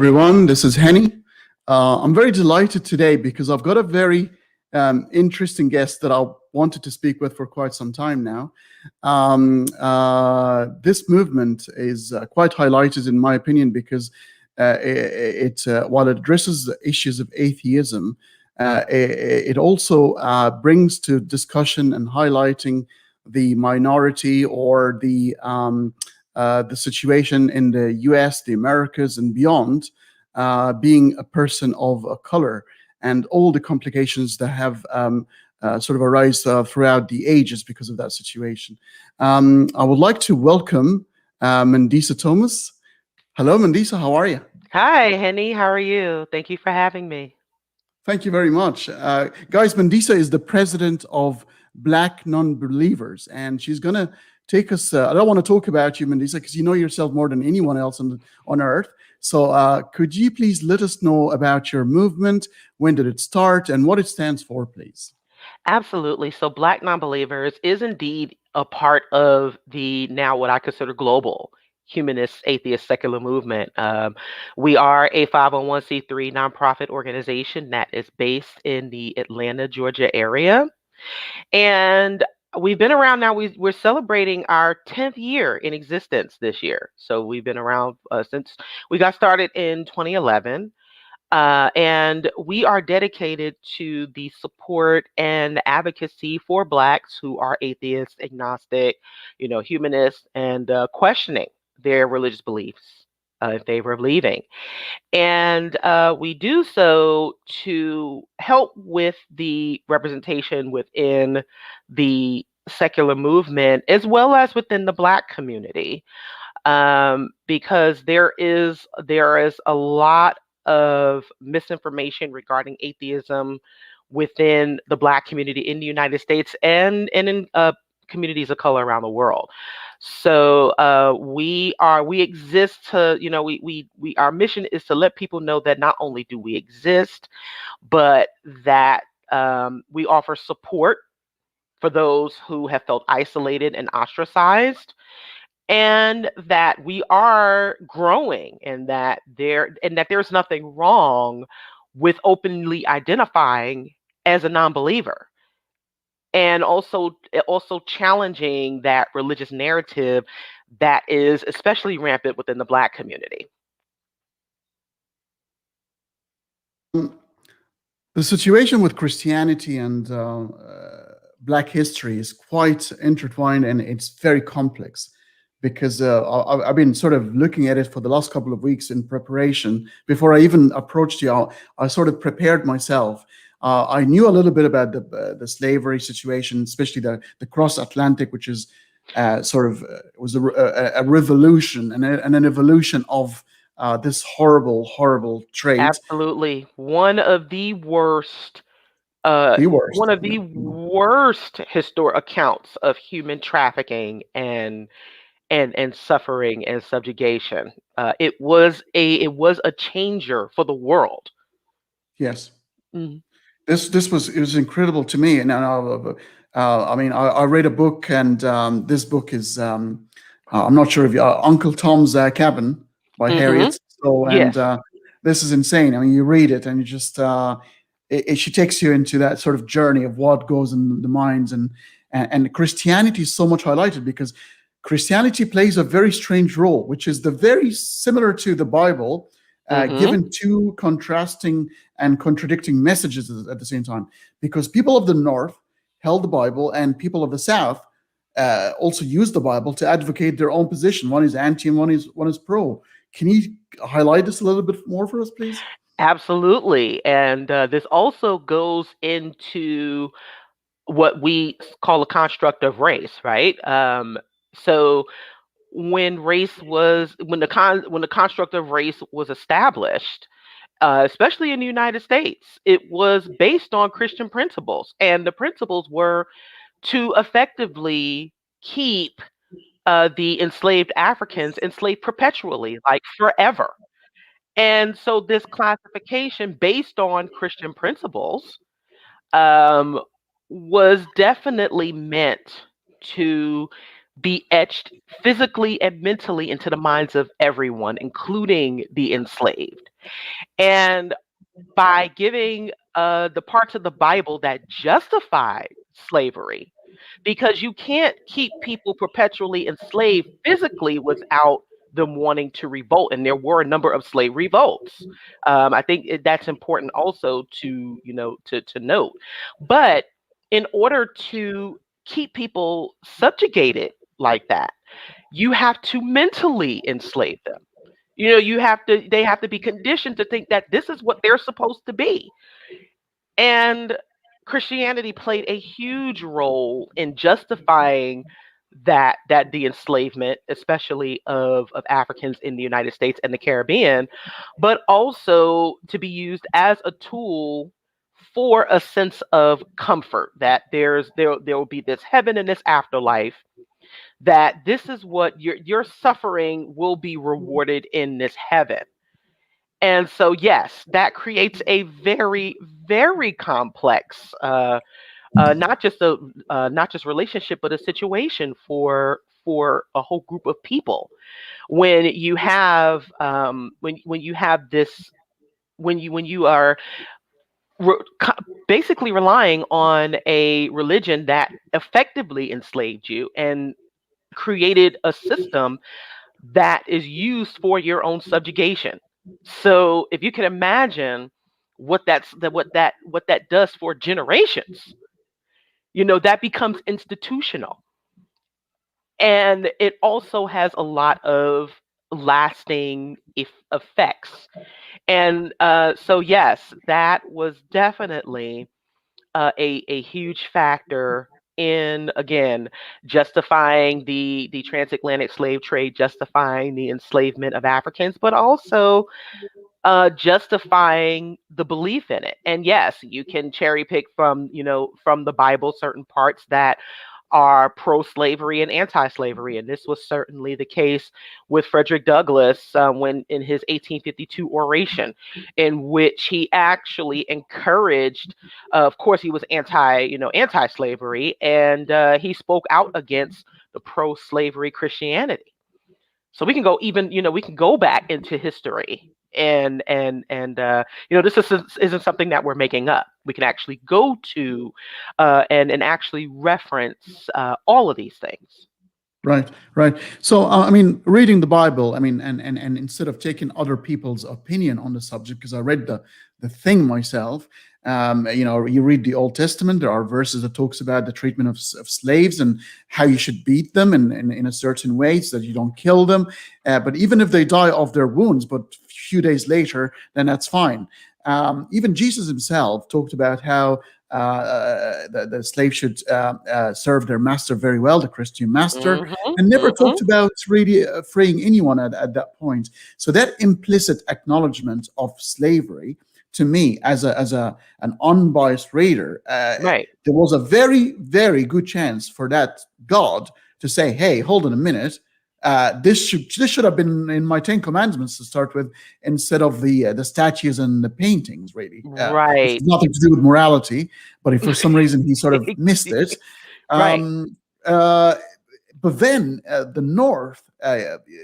everyone. This is Hanney. I'm very delighted today because I've got a very interesting guest that I wanted to speak with for quite some time now. This movement is quite highlighted, in my opinion, because while it addresses the issues of atheism, it also brings to discussion and highlighting the minority or the situation in the US, the Americas, and beyond, being a person of color, and all the complications that have sort of arise throughout the ages because of that situation. I would like to welcome Mandisa Thomas. Hello, Mandisa. How are you? Hi, Hanney. How are you? Thank you for having me. Thank you very much. Guys, Mandisa is the president of Black Nonbelievers, and she's going to take us. I don't want to talk about you, Mandisa, because you know yourself more than anyone else on earth. So could you please let us know about your movement? When did it start and what it stands for, please? Absolutely. So Black Nonbelievers is indeed a part of the now what I consider global humanist, atheist, secular movement. We are a 501c3 nonprofit organization that is based in the Atlanta, Georgia area. And we've been around now. We're celebrating our 10th year in existence this year. So we've been around since we got started in 2011. And we are dedicated to the support and advocacy for Blacks who are atheists, agnostic, humanists, and questioning their religious beliefs in favor of leaving. And we do so to help with the representation within the secular movement as well as within the Black community, because there is a lot of misinformation regarding atheism within the Black community in the United States and in communities of color around the world. So we exist to, our mission is to let people know that not only do we exist, but that we offer support for those who have felt isolated and ostracized, and that we are growing, and that there's nothing wrong with openly identifying as a non-believer, and also challenging that religious narrative that is especially rampant within the Black community. The situation with Christianity and Black history is quite intertwined, and it's very complex, because I've been sort of looking at it for the last couple of weeks in preparation. Before I even approached you, I sort of prepared myself. I knew a little bit about the slavery situation, especially the cross-Atlantic, which is was a revolution and an evolution of this horrible trait. Absolutely. One of the worst historic accounts of human trafficking and suffering and subjugation. It was a changer for the world. Yes. Mm-hmm. It was incredible to me. And I read a book, and this book is I'm not sure if Uncle Tom's Cabin by Harriet. So, and Yes. This is insane. I mean, you read it and you just she takes you into that sort of journey of what goes in the minds, and Christianity is so much highlighted because Christianity plays a very strange role, which is very similar to the Bible, given two contrasting and contradicting messages at the same time. Because people of the North held the Bible, and people of the South also used the Bible to advocate their own position. One is anti, and one is pro. Can you highlight this a little bit more for us, please? Absolutely. And this also goes into what we call a construct of race, right? So when the construct of race was established, especially in the United States, it was based on Christian principles, and the principles were to effectively keep the enslaved Africans enslaved perpetually, like forever. And so this classification based on Christian principles was definitely meant to be etched physically and mentally into the minds of everyone, including the enslaved. And by giving the parts of the Bible that justify slavery, because you can't keep people perpetually enslaved physically without them wanting to revolt. And there were a number of slave revolts. I think that's important also to to note. But in order to keep people subjugated like that, you have to mentally enslave them. They have to be conditioned to think that this is what they're supposed to be. And Christianity played a huge role in justifying that the enslavement, especially of Africans in the United States and the Caribbean, but also to be used as a tool for a sense of comfort that there will be this heaven and this afterlife, that this is what your suffering will be rewarded in this heaven. And so, yes, that creates a very, very complex, not just relationship, but a situation for a whole group of people. When you have when you have this when you are re- co- basically relying on a religion that effectively enslaved you and created a system that is used for your own subjugation. So if you can imagine what that does for generations, that becomes institutional. And it also has a lot of lasting effects. And so yes, that was definitely a huge factor in, again, justifying the transatlantic slave trade, justifying the enslavement of Africans, but also justifying the belief in it. And yes, you can cherry pick from the Bible certain parts that are pro-slavery and anti-slavery, and this was certainly the case with Frederick Douglass when in his 1852 oration, in which he actually encouraged. Of course, he was anti-slavery, and he spoke out against the pro-slavery Christianity. So we can go we can go back into history, and this isn't something that we're making up. We can actually go to and actually reference all of these things. Right, right. So, I mean, reading the Bible, I mean, and instead of taking other people's opinion on the subject, because I read the thing myself, you read the Old Testament, there are verses that talks about the treatment of slaves and how you should beat them in a certain way so that you don't kill them. But even if they die of their wounds, but a few days later, then that's fine. Even Jesus himself talked about how the slave should serve their master very well, the Christian master, Mm-hmm, and never mm-hmm. talked about really freeing anyone at that point. So that implicit acknowledgement of slavery, to me, as an unbiased reader, Right. there was a very, very good chance for that God to say, "Hey, hold on a minute. This should have been in my 10 Commandments to start with, instead of the statues and the paintings. Really, it's Right. nothing to do with morality, but if for some reason he sort of missed it." Right. Um, uh, but then the North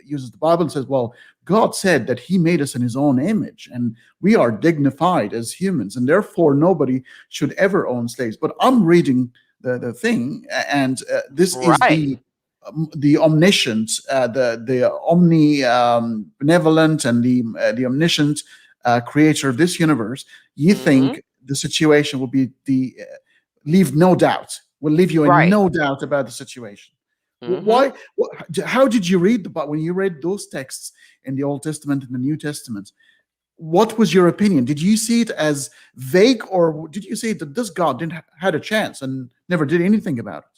uses the Bible and says, "Well, God said that He made us in His own image, and we are dignified as humans, and therefore nobody should ever own slaves." But I'm reading the thing, and this is Right. the omniscient, the omni benevolent, and the omniscient creator of this universe. You Mm-hmm. think the situation will be leave no doubt, will leave you in Right. no doubt about the situation. Mm-hmm. Why? How did you read when you read those texts in the Old Testament and the New Testament? What was your opinion? Did you see it as vague, or did you say that this God didn't had a chance and never did anything about it?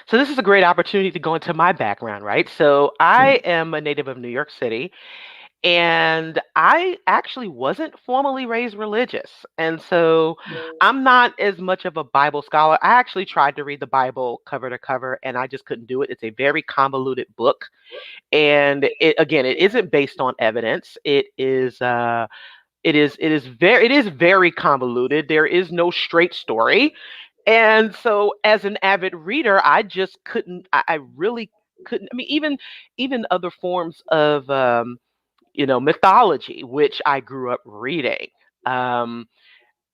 So this is a great opportunity to go into my background, right? So Sure. I am a native of New York City, and I actually wasn't formally raised religious. And so I'm not as much of a Bible scholar. I actually tried to read the Bible cover to cover, and I just couldn't do it. It's a very convoluted book. And it isn't based on evidence. It is very convoluted. There is no straight story. And so as an avid reader, I just couldn't, I really couldn't. I mean, even other forms of mythology, which I grew up reading. Um,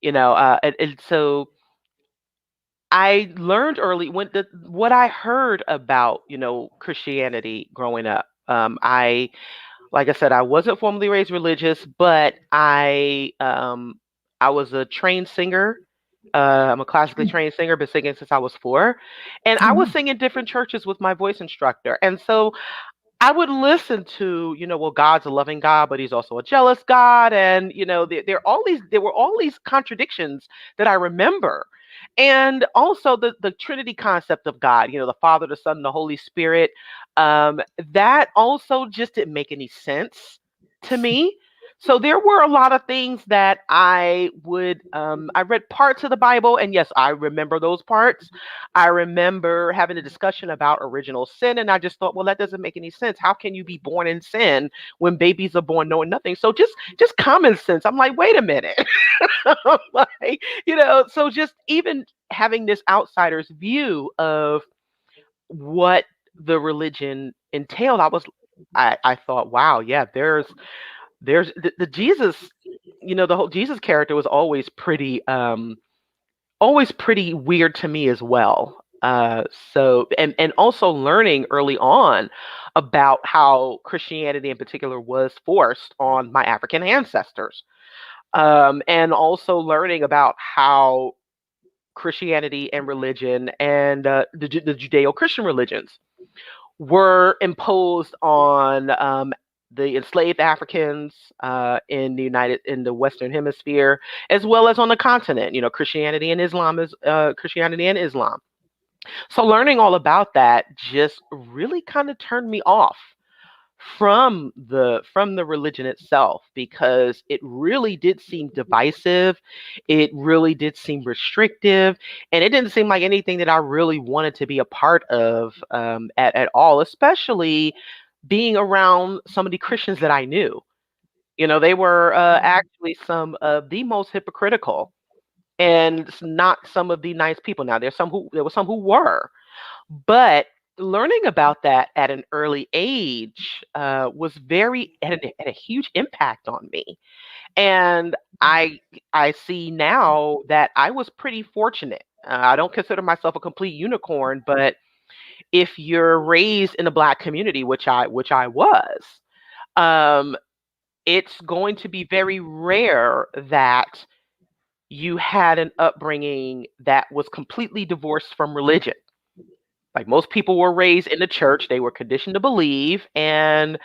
and so I learned early what I heard about, Christianity growing up. Like I said, I wasn't formally raised religious, but I was a trained singer. I'm a classically trained singer, been singing since I was 4, and I was Oh, singing different churches with my voice instructor, and so I would listen to, well, God's a loving God, but he's also a jealous God. And, there were all these contradictions that I remember. And also the Trinity concept of God, the Father, the Son, and the Holy Spirit. That also just didn't make any sense to me. So there were a lot of things that I read parts of the Bible, and yes, I remember those parts. I remember having a discussion about original sin, and I just thought, well, that doesn't make any sense. How can you be born in sin when babies are born knowing nothing? So just common sense. I'm like, wait a minute. Like, so just even having this outsider's view of what the religion entailed, I thought, wow, yeah, there's the Jesus, the whole Jesus character was always pretty weird to me as well. So and also learning early on about how Christianity in particular was forced on my African ancestors. And also learning about how Christianity and religion and the Judeo-Christian religions were imposed on the enslaved Africans in the Western Hemisphere, as well as on the continent. Christianity and Islam is Christianity and Islam. So learning all about that just really kind of turned me off from the religion itself, because it really did seem divisive. It really did seem restrictive, and it didn't seem like anything that I really wanted to be a part of at all, especially being around some of the Christians that I knew. They were actually some of the most hypocritical and not some of the nice people. Now, there were some who were, but learning about that at an early age was had a huge impact on me. And I see now that I was pretty fortunate. I don't consider myself a complete unicorn, but if you're raised in a Black community, which I was, um, it's going to be very rare that you had an upbringing that was completely divorced from religion. Like, most people were raised in the church, they were conditioned to believe, and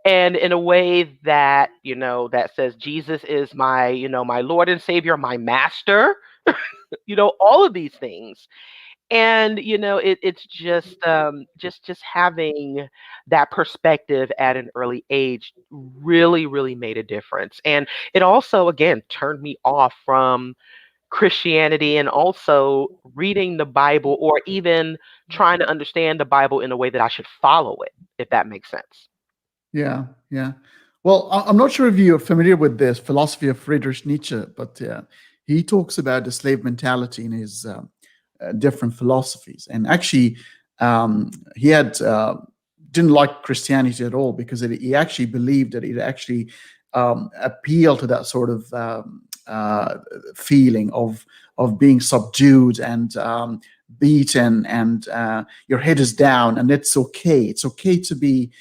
in a way that, that says Jesus is my Lord and Savior, my master, all of these things. And it's just having that perspective at an early age really, really made a difference. And it also, again, turned me off from Christianity, and also reading the Bible, or even trying to understand the Bible in a way that I should follow it, if that makes sense. yeah, yeah. Well, I'm not sure if you're familiar with this philosophy of Friedrich Nietzsche, but he talks about the slave mentality in his different philosophies. And actually, he had didn't like Christianity at all, because he actually believed that it actually appealed to that sort of feeling of being subdued and beaten, and your head is down, and it's okay. It's okay to be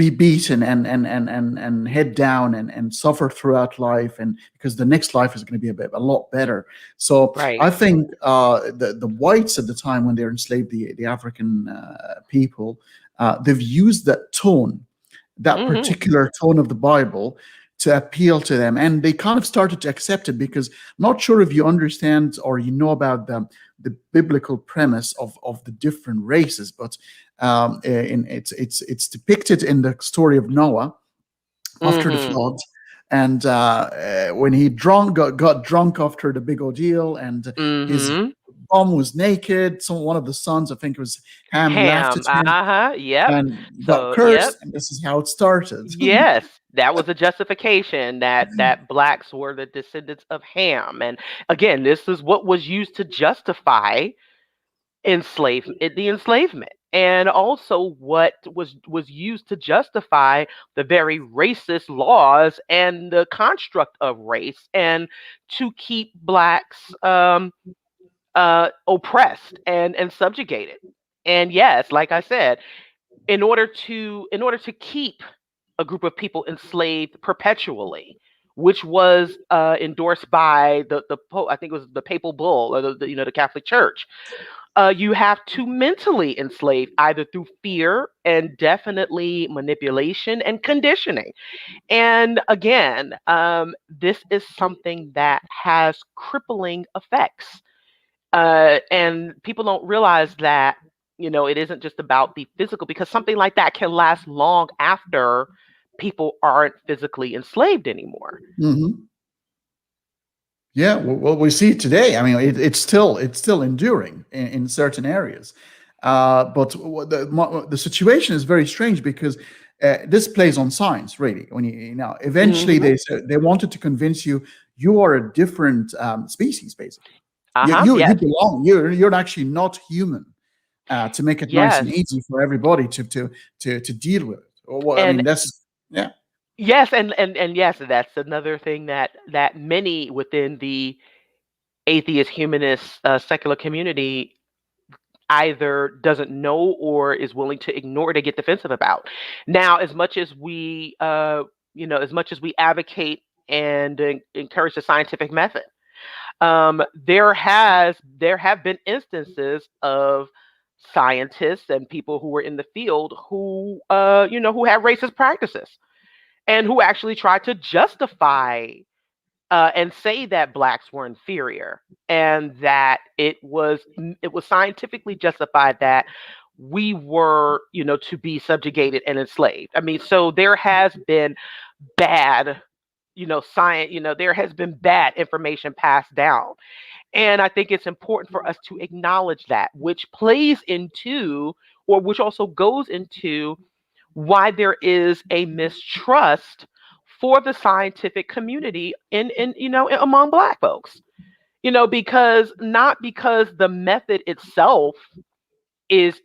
beaten and head down and suffer throughout life, and because the next life is going to be a lot better. So Right. I think the whites at the time, when they enslaved the African people, they've used that Hmm. particular tone of the Bible to appeal to them, and they kind of started to accept it, because I'm not sure if you understand or you know about the biblical premise of the different races, but it's depicted in the story of Noah after the Hmm. flood, and when he got drunk after the big ordeal, and his Hmm. mom was naked. So one of the sons, I think it was Ham, laughed at Ham. him Uh-huh. Yep. and got So, yep. cursed, and this is how it started. Yes, that was a justification that blacks were the descendants of Ham. And again, this is what was used to justify the enslavement. and also what was used to justify the very racist laws and the construct of race, and to keep blacks oppressed and subjugated. And yes, like I said, in order to keep a group of people enslaved perpetually, which was endorsed by the Pope, I think it was the Papal Bull, or the Catholic Church. You have to mentally enslave, either through fear and definitely manipulation and conditioning. And again, this is something that has crippling effects. And people don't realize that, it isn't just about the physical, because something like that can last long after people aren't physically enslaved anymore. Mhm. Yeah, well, we see it today. I mean, it's still enduring in certain areas, but the situation is very strange because this plays on science, really. When eventually Hmm. they wanted to convince you are a different species, basically. You Yes. belong. You're actually not human. To make it nice and Yes. easy for everybody to deal with it. Or what I And mean, that's yeah. yes, and yes, that's another thing that many within the atheist, humanist, secular community either doesn't know or is willing to ignore, to get defensive about. Now, as much as we advocate and encourage the scientific method, there have been instances of scientists and people who were in the field who had racist practices, and who actually tried to justify and say that blacks were inferior, and that it was scientifically justified that we were, to be subjugated and enslaved. I mean, so there has been bad, science, there has been bad information passed down. And I think it's important for us to acknowledge that, which plays into, or which also goes into, why there is a mistrust for the scientific community among black folks. Because not because the method itself is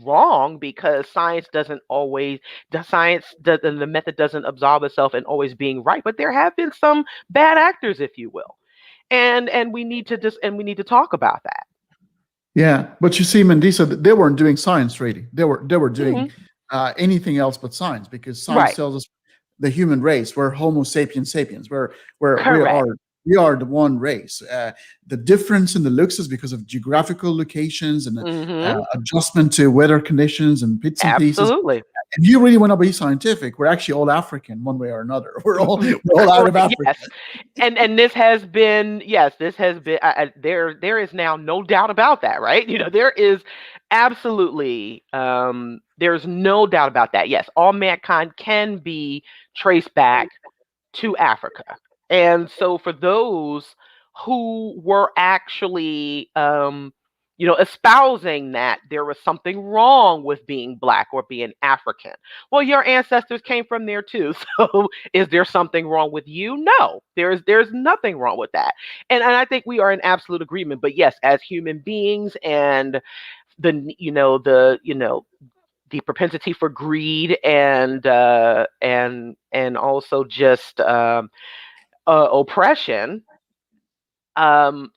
wrong, because science doesn't always the method doesn't absolve itself in always being right, but there have been some bad actors, if you will. And we need to talk about that. Yeah, but you see, Mandisa, they weren't doing science really. They were doing Mhm. anything else but science, because science Right. tells us the human race, we're Homo sapiens sapiens. We Correct. are the one race. The difference in the looks is because of geographical locations and Mhm. adjustment to weather conditions and bits and pieces. Absolutely. If you really want to be scientific, we're actually all African one way or another. We're all out of Correct. Africa. Yes. And this has been, yes, this has been, there is now no doubt about that, right? There is absolutely, there's no doubt about that. Yes, all mankind can be traced back to Africa. And so for those who were actually, espousing that there was something wrong with being black or being African, well, your ancestors came from there too. So is there something wrong with you? No, there's nothing wrong with that. And I think we are in absolute agreement. But yes, as human beings, and the propensity for greed, and also just oppression,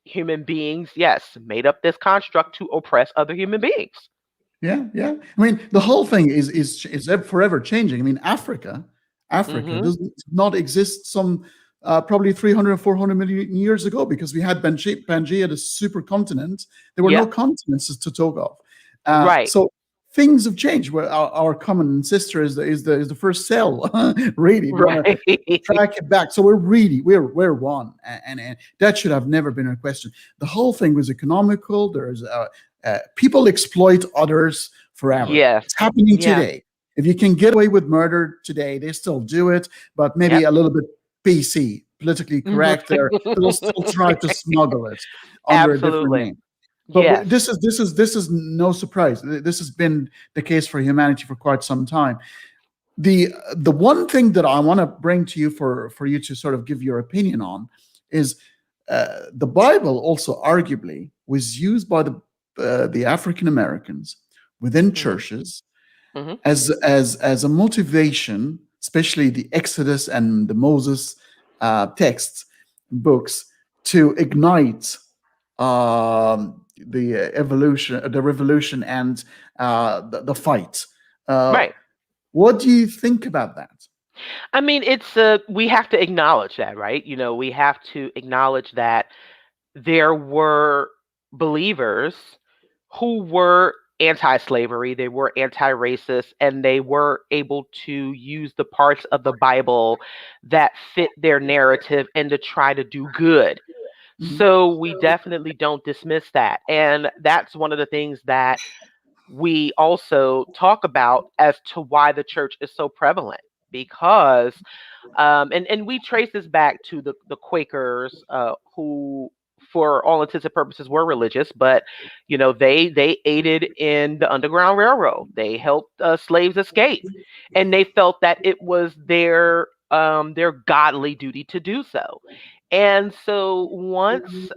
human beings, yes, made up this construct to oppress other human beings. Yeah, yeah. I mean, the whole thing is forever changing. I mean, Africa Hmm. does not exist some probably 300 or 400 million years ago, because we had Pangea, the supercontinent. There were no Yep. continents to talk of. Right. So things have changed. Where our common ancestor is the first cell. Really, if you want to Right. track it back. So we're one, and that should have never been a question. The whole thing was economical. There's people exploit others forever. Yes. It's happening Yeah. today. If you can get away with murder today, they still do it, but maybe Yep. a little bit PC, politically correct. They'll still try to smuggle it under a different Absolutely. name. But Yes. this is no surprise. This has been the case for humanity for quite some time. The one thing that I want to bring to you for you to sort of give your opinion on is the Bible also arguably was used by the African Americans within Mm-hmm. churches Mm-hmm. as a motivation, especially the Exodus and the Moses texts, books, to ignite the revolution, and the fight. Right. What do you think about that? I mean, we have to acknowledge that, right? We have to acknowledge that there were believers who were anti-slavery, they were anti-racist, and they were able to use the parts of the Bible that fit their narrative and to try to do good. Mhm. So we definitely don't dismiss that. And that's one of the things that we also talk about as to why the church is so prevalent, because and we trace this back to the Quakers, who, for all intents and purposes, were religious, but they aided in the Underground Railroad. They helped slaves escape, and they felt that it was their godly duty to do so. And so once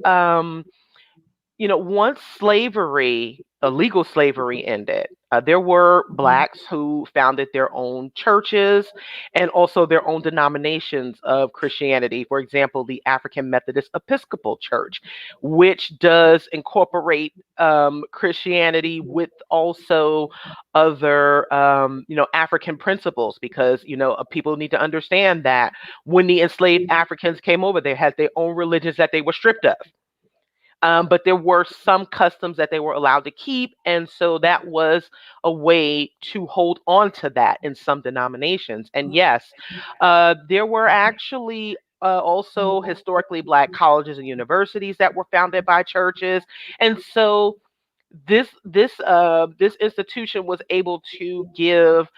slavery, illegal slavery ended, there were blacks who founded their own churches and also their own denominations of Christianity. For example, the African Methodist Episcopal Church, which does incorporate Christianity with also other, African principles, because, people need to understand that when the enslaved Africans came over, they had their own religions that they were stripped of. But there were some customs that they were allowed to keep. And so that was a way to hold on to that in some denominations. And yes, there were actually also historically Black colleges and universities that were founded by churches. And so this institution was able to give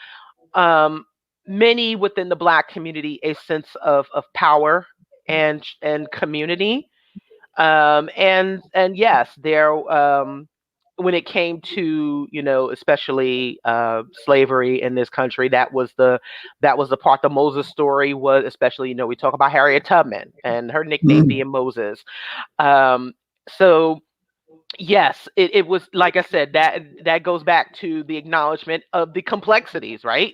um, many within the Black community a sense of power and community. And yes, when it came to, especially slavery in this country, that was the part. The Moses story was, especially, we talk about Harriet Tubman and her nickname Mm. being Moses. Um, so yes, it was, like I said, that goes back to the acknowledgement of the complexities, right?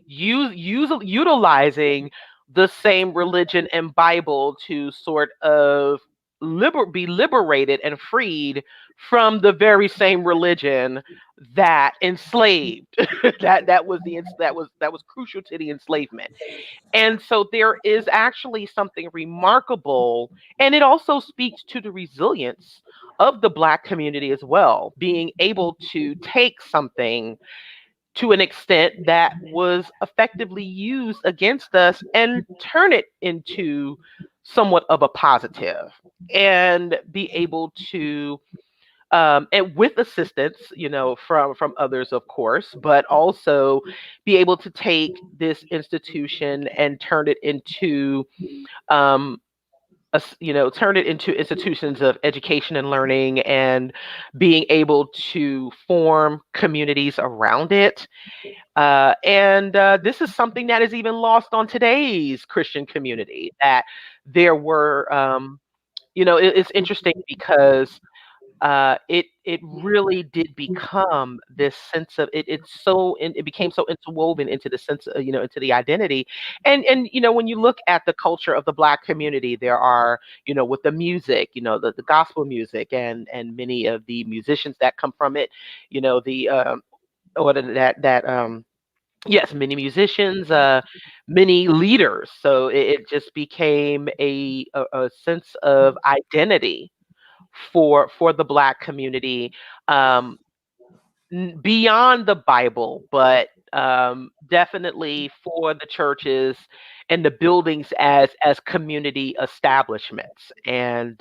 Utilizing the same religion and Bible to sort of be liberated and freed from the very same religion that enslaved. That was crucial to the enslavement. And so there is actually something remarkable, and it also speaks to the resilience of the Black community as well, being able to take something to an extent that was effectively used against us and turn it into somewhat of a positive, and be able to and with assistance, from others, of course, but also be able to take this institution and turn it into um, turn it into institutions of education and learning, and being able to form communities around it. And this is something that is even lost on today's Christian community. That there were, it's interesting because it really did become this sense of it. It became so interwoven into the sense of, into the identity. And when you look at the culture of the Black community, there are, with the music, the gospel music, and many of the musicians that come from it, the what is that yes, many musicians, many leaders. So it just became a sense of identity for the Black community, um, beyond the Bible, but definitely for the churches and the buildings as community establishments. And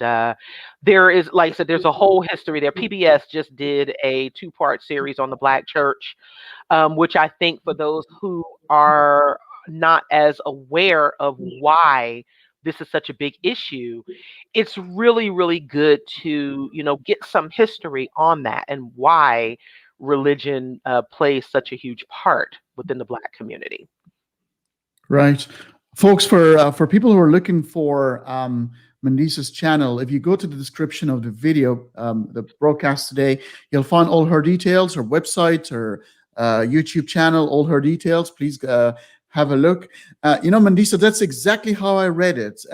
there is, like I said, there's a whole history there. PBS just did a two-part series on the Black church, which I think, for those who are not as aware of why this is such a big issue, it's really, really good to, get some history on that and why religion plays such a huge part within the Black community. Right, folks. For people who are looking for Mandisa's channel. If you go to the description of the video, the broadcast today, you'll find all her details, her website, her YouTube channel, all her details. Please have a look. Mandisa, that's exactly how I read it.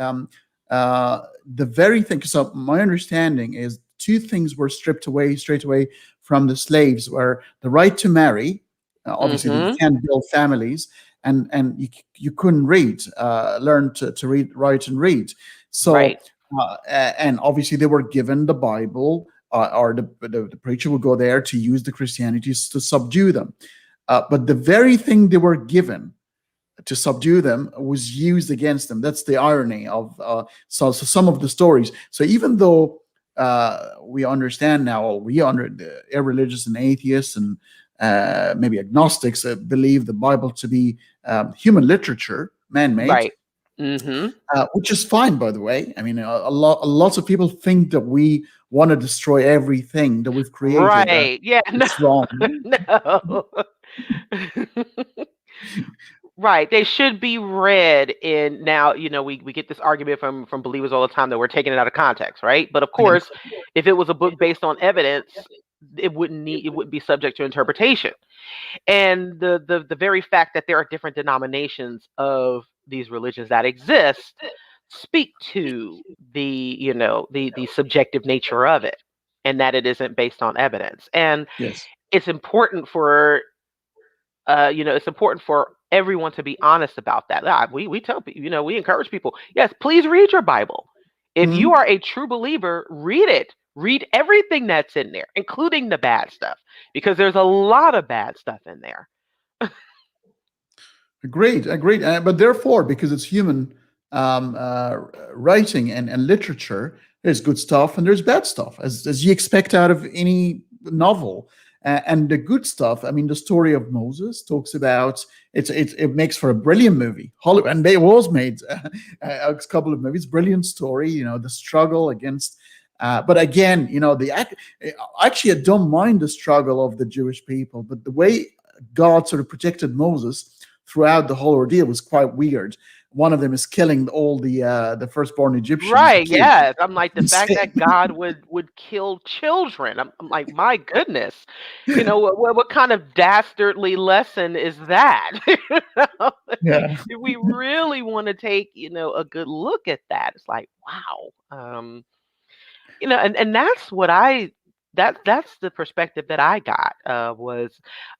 The very thing, so my understanding is two things were stripped away straight away from the slaves, were the right to marry. Obviously, you can't build families, and you couldn't learn to read, write, and read. So, Right. and obviously they were given the Bible, or the preacher would go there to use the Christianities to subdue them. But the very thing they were given to subdue them was used against them. That's the irony of so some of the stories. So even though we understand now, or the irreligious and atheists and maybe agnostics believe the Bible to be human literature, man-made, Right. which is fine, by the way. I mean, lots of people think that we want to destroy everything that we've created. Right. Yeah. It's wrong. No. Right. They should be read in. Now, we get this argument from believers all the time that we're taking it out of context, right? But of course, if it was a book based on evidence, it wouldn't be subject to interpretation. And the very fact that there are different denominations of these religions that exist speak to the subjective nature of it, and that it isn't based on evidence. And Yes. it's important for everyone to be honest about that. We tell people, we encourage people, yes, please read your Bible. If you are a true believer, read it. Read everything that's in there, including the bad stuff, because there's a lot of bad stuff in there. Agreed. But therefore, because it's human writing and literature, there's good stuff and there's bad stuff, as you expect out of any novel. And the good stuff, I mean, the story of Moses talks about it makes for a brilliant movie. Hollywood, and they was made a couple of movies. Brilliant story, the struggle against. But again, actually, I don't mind the struggle of the Jewish people, but the way God sort of protected Moses throughout the whole ordeal was quite weird. One of them is killing all the firstborn Egyptians. Right. Yes. I'm like, the fact that God would kill children. I'm like, my goodness. What kind of dastardly lesson is that? Yeah. If we really want to take, a good look at that, it's like, wow. And that's what that's the perspective that I got was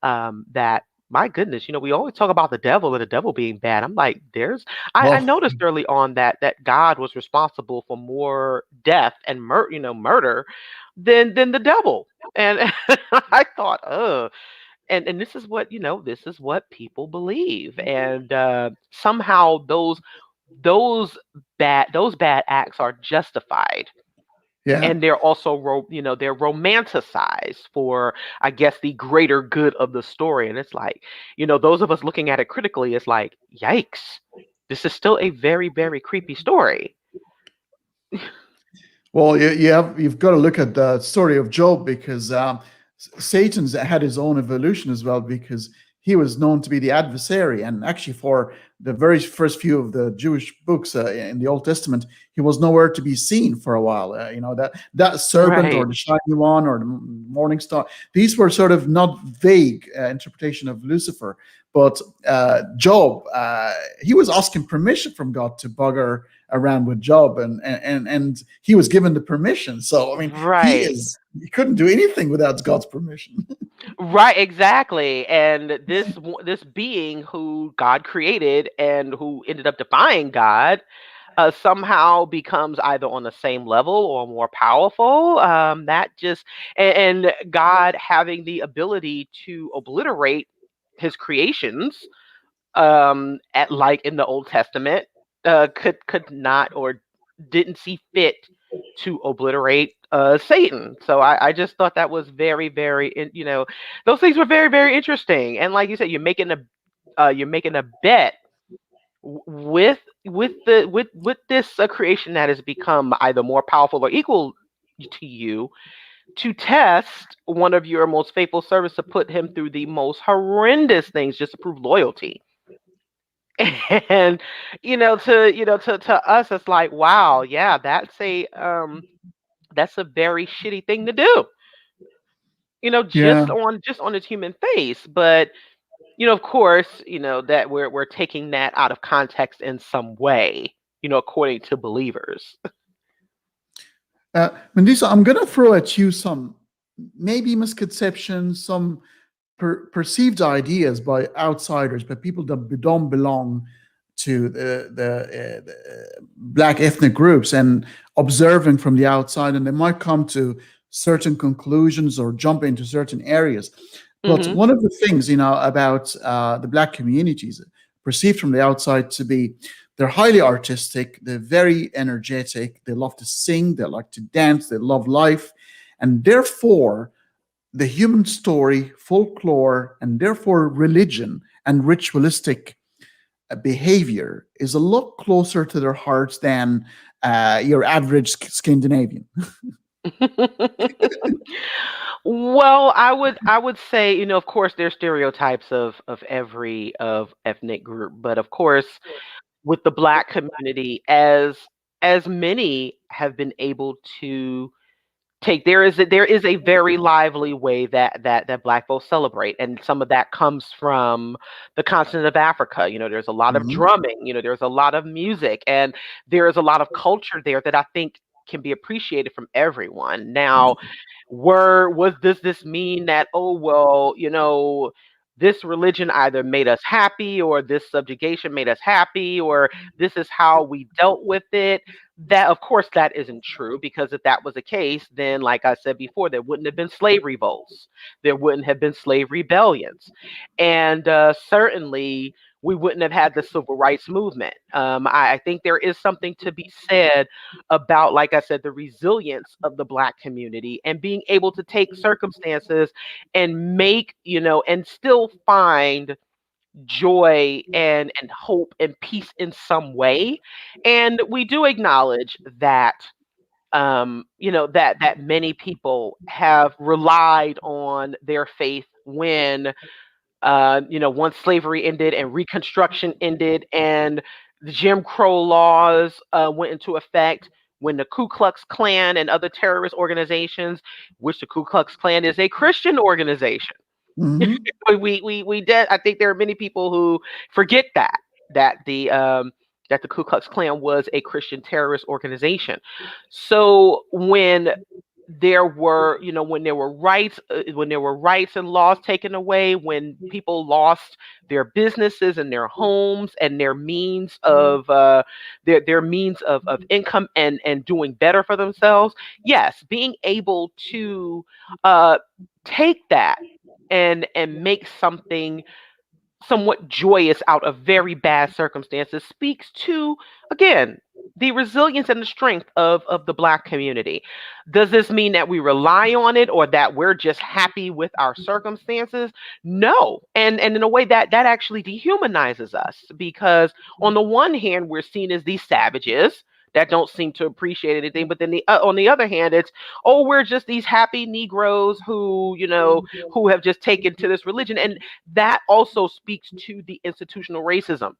that, my goodness, we always talk about the devil and the devil being bad. I'm like, I noticed early on that God was responsible for more death and murder than the devil. And I thought, and this is what people believe. And somehow those bad acts are justified. Yeah. And they're also, they're romanticized for, I guess, the greater good of the story. And it's like, those of us looking at it critically, it's like, yikes, this is still a very, very creepy story. Well, you've got to look at the story of Job, because Satan's had his own evolution as well, because he was known to be the adversary. And actually, for the very first few of the Jewish books in the Old Testament, he was nowhere to be seen for a while. That serpent, Right. or the shiny one, or the morning star, these were sort of not vague interpretation of Lucifer. But Job, he was asking permission from God to bugger around with Job, and he was given the permission. So I mean, Right. he couldn't do anything without God's permission. Right, exactly. And this being who God created and who ended up defying God somehow becomes either on the same level or more powerful. That just and God having the ability to obliterate his creations, at like in the Old Testament, could not or didn't see fit to obliterate Satan. So I just thought that was very, very, those things were very, very interesting. And like you said, you're making a bet with this creation that has become either more powerful or equal to you, to test one of your most faithful servants, to put him through the most horrendous things just to prove loyalty. And to us, it's like, wow, yeah, that's a very shitty thing to do. Yeah. Just on its human face. But of course, that we're taking that out of context in some way, according to believers. Mandisa, I'm going to throw at you some maybe misconceptions, some perceived ideas by outsiders, by people that don't belong to the black ethnic groups, and observing from the outside, and they might come to certain conclusions or jump into certain areas. But Hmm. one of the things, about the black communities perceived from the outside to be, they're highly artistic, they're very energetic, they love to sing, they like to dance, they love life, and therefore the human story, folklore, and therefore religion and ritualistic behavior is a lot closer to their hearts than your average Scandinavian. Well, I would say, of course, there's stereotypes of every of ethnic group, but of course, with the black community, as many have been able to take, there is a very lively way that black folks celebrate, and some of that comes from the continent of Africa. There's a lot of Mhm. drumming, there's a lot of music, and there is a lot of culture there that I think can be appreciated from everyone. Now, does this mean that, oh well, this religion either made us happy, or this subjugation made us happy, or this is how we dealt with it? That, of course, that isn't true, because if that was the case, then, like I said before, there wouldn't have been slave revolts, there wouldn't have been slave rebellions, and certainly we wouldn't have had the civil rights movement. I think there is something to be said about, like I said, the resilience of the black community, and being able to take circumstances and and still find joy and hope and peace in some way. And we do acknowledge that, that many people have relied on their faith when, once slavery ended and Reconstruction ended and the Jim Crow laws went into effect, when the Ku Klux Klan and other terrorist organizations, which the Ku Klux Klan is a Christian organization. Mhm. We did. I think there are many people who forget that the Ku Klux Klan was a Christian terrorist organization. So when there were rights and laws taken away, when people lost their businesses and their homes and their means of income and doing better for themselves, yes, being able to uh, take that and make something somewhat joyous out of very bad circumstances speaks to, again, the resilience and the strength of the black community. Does this mean that we rely on it, or that we're just happy with our circumstances? No. And in a way, that actually dehumanizes us, because on the one hand, we're seen as these savages that don't seem to appreciate anything, but then on the other hand, it's, oh, we're just these happy Negroes who have just taken to this religion. And that also speaks to the institutional racism,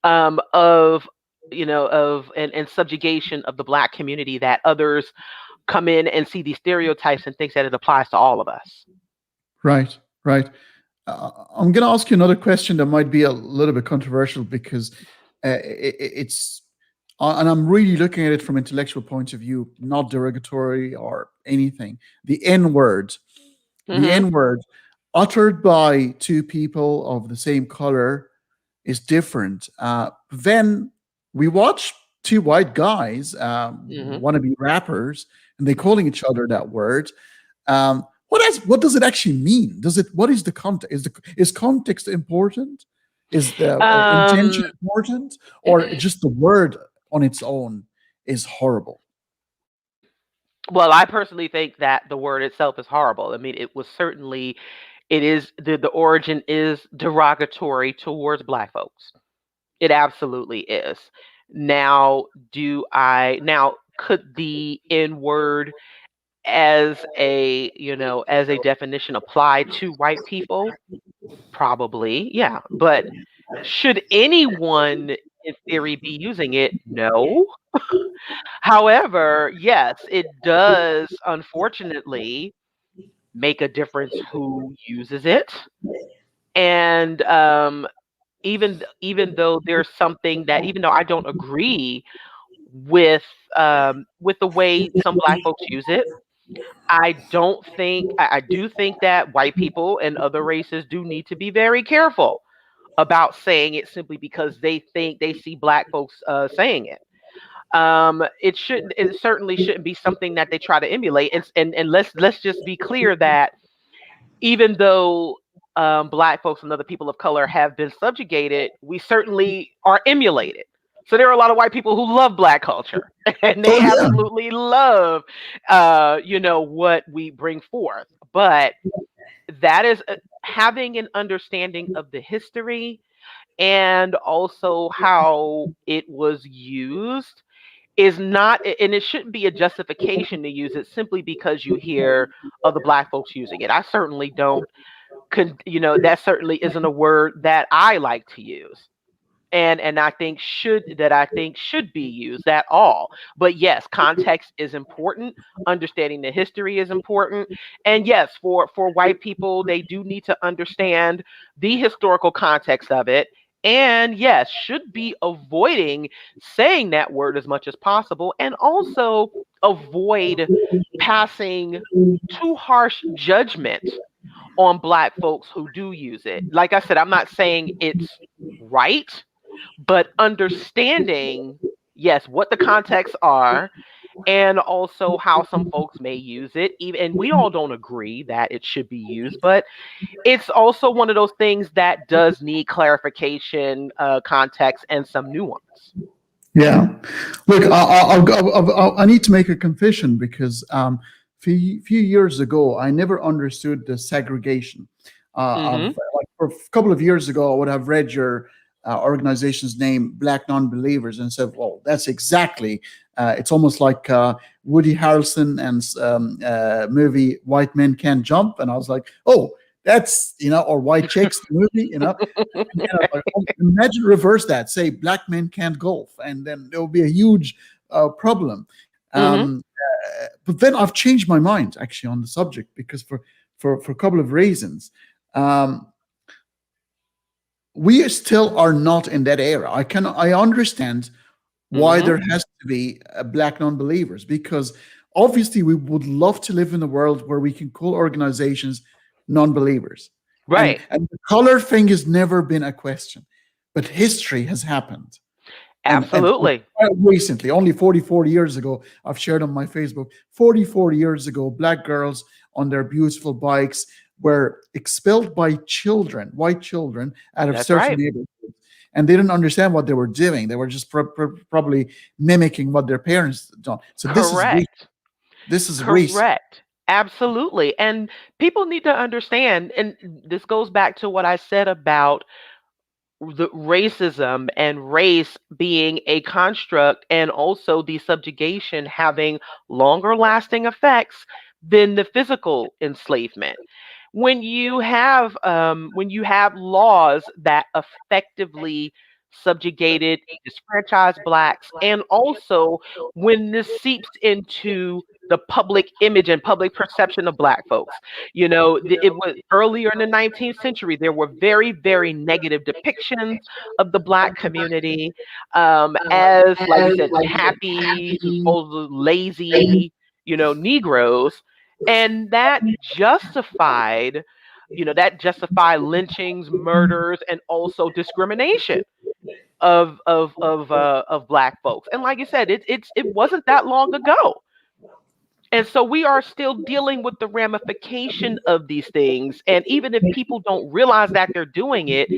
of and subjugation of the black community, that others come in and see these stereotypes and thinks that it applies to all of us. Right, right. I'm going to ask you another question that might be a little bit controversial, because it's, and I'm really looking at it from intellectual point of view, not derogatory or anything. The N word, the Hmm. N word, uttered by two people of the same color, is different. Then we watch two white guys Hmm. want to be rappers, and they calling each other that word. What does it actually mean? What is the context? Is context important? Is the intention um important, or just the word on its own is horrible? well, I personally think that the word itself is horrible. I mean, it is, the origin is derogatory towards black folks. It absolutely is. Now, could the N word, as a definition, apply to white people? Probably, yeah. But Should anyone in theory be using it? No. However, yes, it does unfortunately make a difference who uses it. And even though there's something that, even though I don't agree with the way some Black folks use it, I do think that white people and other races do need to be very careful about saying it simply because they think they see Black folks saying it. It certainly shouldn't be something that they try to emulate. And let's just be clear that even though Black folks and other people of color have been subjugated, we certainly are emulated. So there are a lot of white people who love Black culture, and they Oh yeah. absolutely love, what we bring forth. But that is having an understanding of the history and also how it was used is not, and it shouldn't be a justification to use it simply because you hear other Black folks using it. I certainly don't, that certainly isn't a word that I like to use. And I think should be used at all. But yes, context is important. Understanding the history is important. And yes, for white people, they do need to understand the historical context of it. And yes, should be avoiding saying that word as much as possible, and also avoid passing too harsh judgment on Black folks who do use it. Like I said, I'm not saying it's right, but understanding, yes, what the contexts are, and also how some folks may use it. Even, and we all don't agree that it should be used, but it's also one of those things that does need clarification, context, and some nuance. Yeah. Look, I need to make a confession because few years ago, I never understood the segregation. Hmm. Like for a couple of years ago, I would have read your organization's name, Black Nonbelievers, and said, "Well, that's exactly." It's almost like Woody Harrelson and movie "White Men Can't Jump," and I was like, "Oh, that's or White Chicks the movie." Like, imagine reverse that, say Black men can't golf, and then there will be a huge problem. Hmm. But then I've changed my mind actually on the subject because for a couple of reasons. Um, we still are not in that era. I understand why Hmm. there has to be Black non-believers, because obviously we would love to live in a world where we can call organizations non-believers, and Right. the color thing has never been a question, but history has happened. And Absolutely. quite recently, only 44 years ago, I've shared on my Facebook, 44 years ago, Black girls on their beautiful bikes were expelled by children, white children, out of That's certain right. neighborhoods. And they didn't understand what they were doing. They were just probably mimicking what their parents done. So Correct. this is recent. Correct. Absolutely. And people need to understand, and this goes back to what I said about the racism and race being a construct, and also the subjugation having longer lasting effects than the physical enslavement. When you have laws that effectively subjugated, disfranchised Blacks, and also when this seeps into the public image and public perception of Black folks. It was earlier in the 19th century, there were very, very negative depictions of the Black community, as, like you said, happy, supposedly lazy, Negroes. And that justified lynchings, murders, and also discrimination of Black folks. And like you said, it wasn't that long ago. And so we are still dealing with the ramification of these things. And even if people don't realize that they're doing it,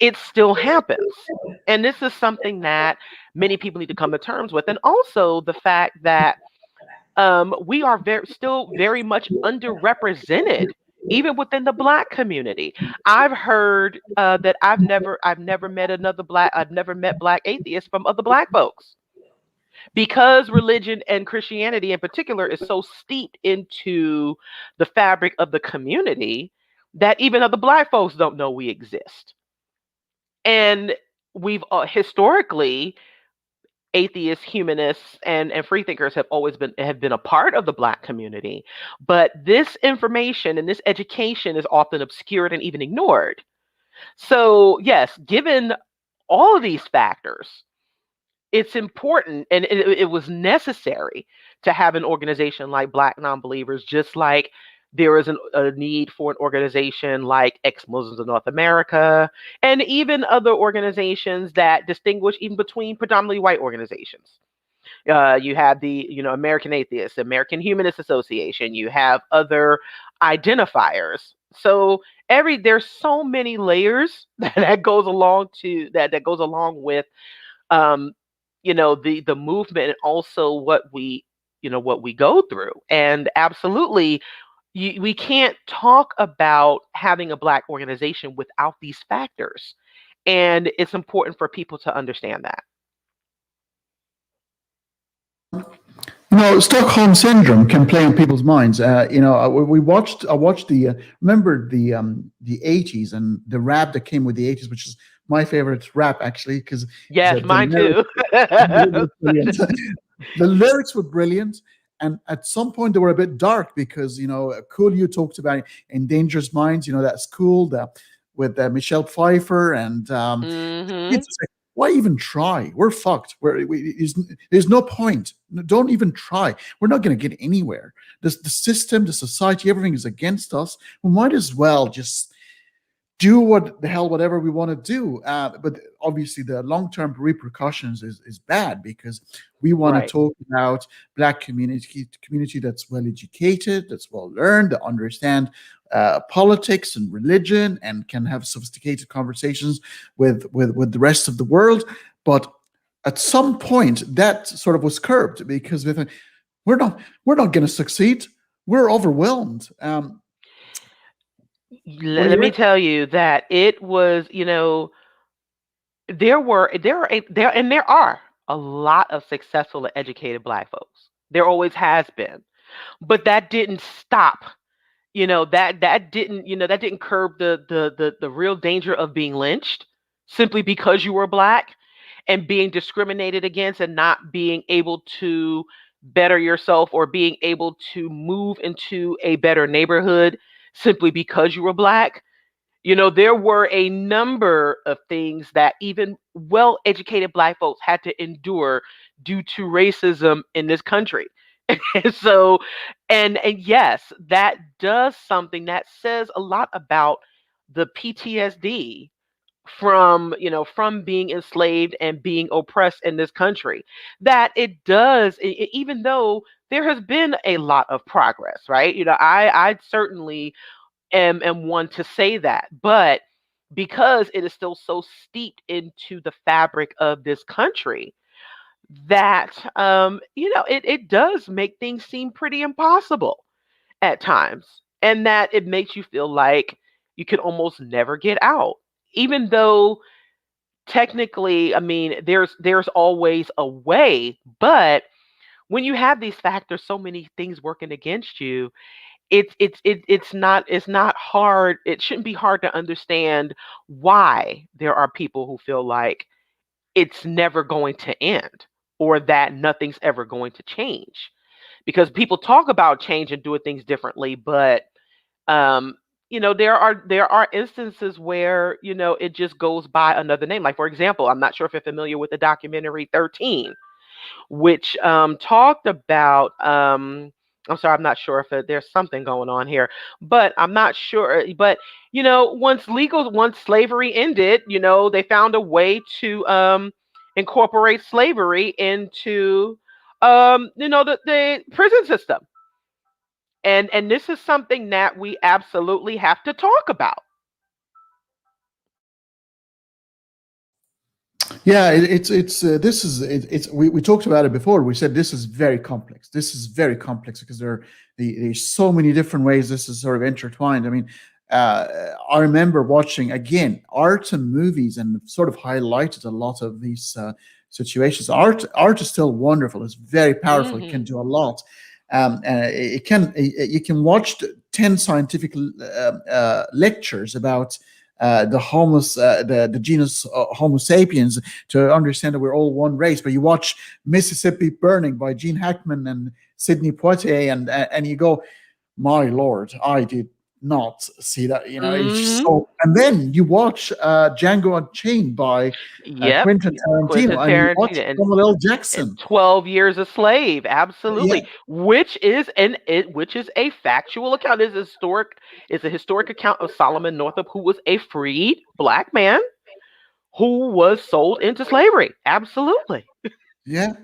it still happens. And this is something that many people need to come to terms with. And also the fact that we are still very much underrepresented, even within the Black community. I've heard that I've never met Black atheists from other Black folks, because religion and Christianity in particular is so steeped into the fabric of the community that even other Black folks don't know we exist. And we've historically, atheists, humanists, and free thinkers have been a part of the Black community, but this information and this education is often obscured and even ignored. So yes, given all of these factors, it's important and it was necessary to have an organization like Black Nonbelievers, just like there is a need for an organization like Ex-Muslims of North America, and even other organizations that distinguish even between predominantly white organizations. You have the American Atheists, American Humanist Association. You have other identifiers. So there's so many layers that goes along that goes along with um, the movement, and also what we go through. And absolutely, we can't talk about having a Black organization without these factors, and it's important for people to understand that. Stockholm Syndrome can play on people's minds. I watched remember the 80s and the rap that came with the 80s, which is my favorite rap actually, because Yes, mine too. the lyrics were brilliant, and at some point they were a bit dark because Cool You talked about In Dangerous Minds, that's cool, with Michelle Pfeiffer and Mhm. it's like, why even try? We're fucked. There's no point. Don't even try. We're not going to get anywhere. The system, the society, everything is against us. We might as well just do whatever we want to do. But obviously, the long-term repercussions is bad, because we want Right. to talk about Black community that's well educated, that's well learned, that understand politics and religion, and can have sophisticated conversations with the rest of the world. But at some point, that sort of was curbed, because we're not going to succeed. We're overwhelmed. What are Let your me tell you that it was, there are a lot of successful and educated Black folks. There always has been. But that didn't stop. That didn't curb the real danger of being lynched simply because you were Black, and being discriminated against, and not being able to better yourself, or being able to move into a better neighborhood simply because you were Black. There were a number of things that even well educated Black folks had to endure due to racism in this country. And so, and yes, that does something that says a lot about the PTSD from being enslaved and being oppressed in this country. That it does, even though there has been a lot of progress, right? I certainly am one to say that, but because it is still so steeped into the fabric of this country, that it does make things seem pretty impossible at times, and that it makes you feel like you can almost never get out, even though technically, I mean, there's always a way. But when you have these factors, so many things working against you, it's not hard. It shouldn't be hard to understand why there are people who feel like it's never going to end, or that nothing's ever going to change, because people talk about change and doing things differently, but um there are instances where it just goes by another name. Like, for example, I'm not sure if you're familiar with the documentary 13, which talked about I'm sorry, I'm not sure if there's something going on here, but I'm not sure. But once slavery ended, they found a way to incorporate slavery into the prison system. And this is something that we absolutely have to talk about. Yeah, we talked about it before. We said this is very complex. This is very complex because there's so many different ways this is sort of intertwined. I mean, I remember watching again art and movies, and sort of highlighted a lot of these situations. Art is still wonderful. It's very powerful. It can Hmm. do a lot. You can watch 10 scientific lectures about the genus Homo sapiens, to understand that we're all one race. But you watch Mississippi Burning by Gene Hackman and Sidney Poitier, and you go, my Lord, I did not see that. It's just so. And then you watch Django Unchained by Yep. Quentin Quentin Tarantino, and you watch Tarantino Samuel L. and Jackson. 12 Years a Slave, absolutely. Yeah. Which is a factual account. It's a historic account of Solomon Northup, who was a freed black man who was sold into slavery. Absolutely. Yeah.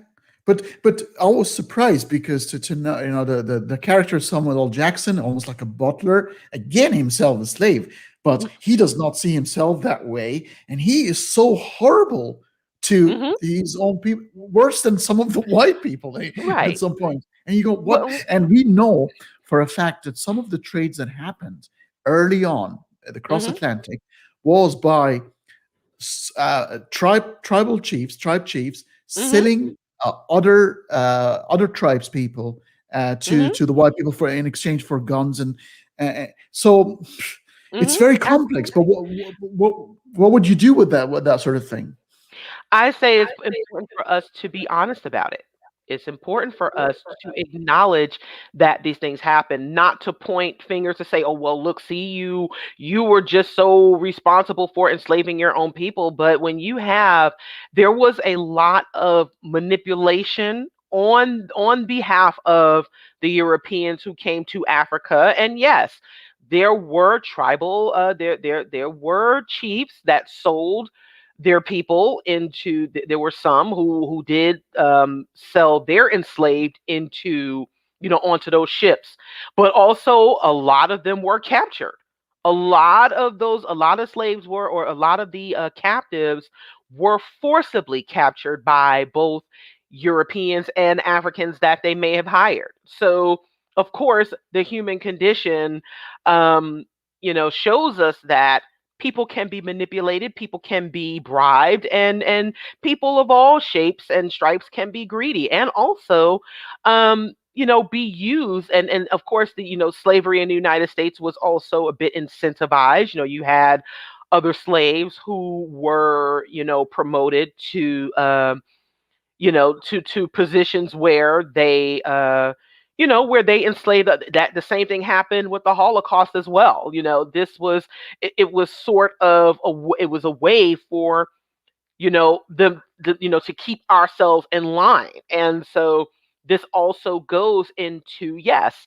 But I was surprised because to know, the character Samuel L. Jackson, almost like a butler, again himself a slave, but he does not see himself that way, and he is so horrible to his own people, worse than some of the white people Right. at some point. And you go, what? Well, And we know for a fact that some of the trades that happened early on at the cross Atlantic was by tribe chiefs selling other tribes people to the white people in exchange for guns, and so it's very complex. But what would you do with that sort of thing? I say it's important for us to be honest about it. It's important for us to acknowledge that these things happen, not to point fingers to say, "Oh, well, look, see, you were just so responsible for enslaving your own people." But when there was a lot of manipulation on behalf of the Europeans who came to Africa, and yes, there were there were chiefs that sold their people into. There were some who did sell their enslaved into, onto those ships, but also a lot of them were captured. A lot of slaves were, or a lot of the captives were forcibly captured by both Europeans and Africans that they may have hired. So of course the human condition shows us that people can be manipulated, people can be bribed, and people of all shapes and stripes can be greedy, and also be used. And of course the slavery in the United States was also a bit incentivized. You had other slaves who were promoted to to positions where they where they enslaved. That the same thing happened with the Holocaust as well. It was sort of it was a way for to keep ourselves in line. And so this also goes into, yes,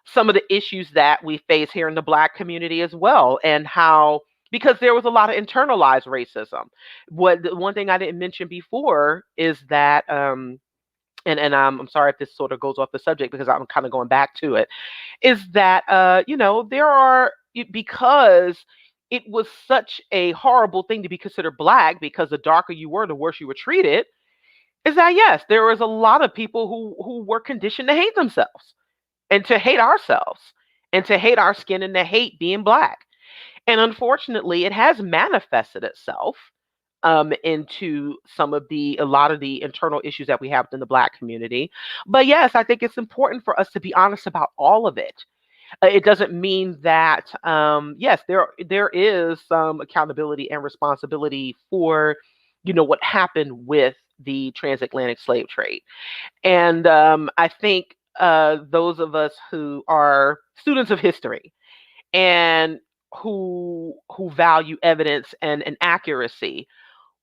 some of the issues that we face here in the Black community as well, and how, because there was a lot of internalized racism. The one thing I didn't mention before is that and I'm sorry if this sort of goes off the subject because I'm kind of going back to it, is that there are, because it was such a horrible thing to be considered Black, because the darker you were, the worse you were treated, is that yes, there was a lot of people who were conditioned to hate themselves, and to hate ourselves, and to hate our skin, and to hate being Black. And unfortunately, it has manifested itself into a lot of the internal issues that we have in the Black community. But yes, I think it's important for us to be honest about all of it. It doesn't mean that yes, there is some accountability and responsibility for what happened with the transatlantic slave trade. And I think those of us who are students of history, and who value evidence and accuracy,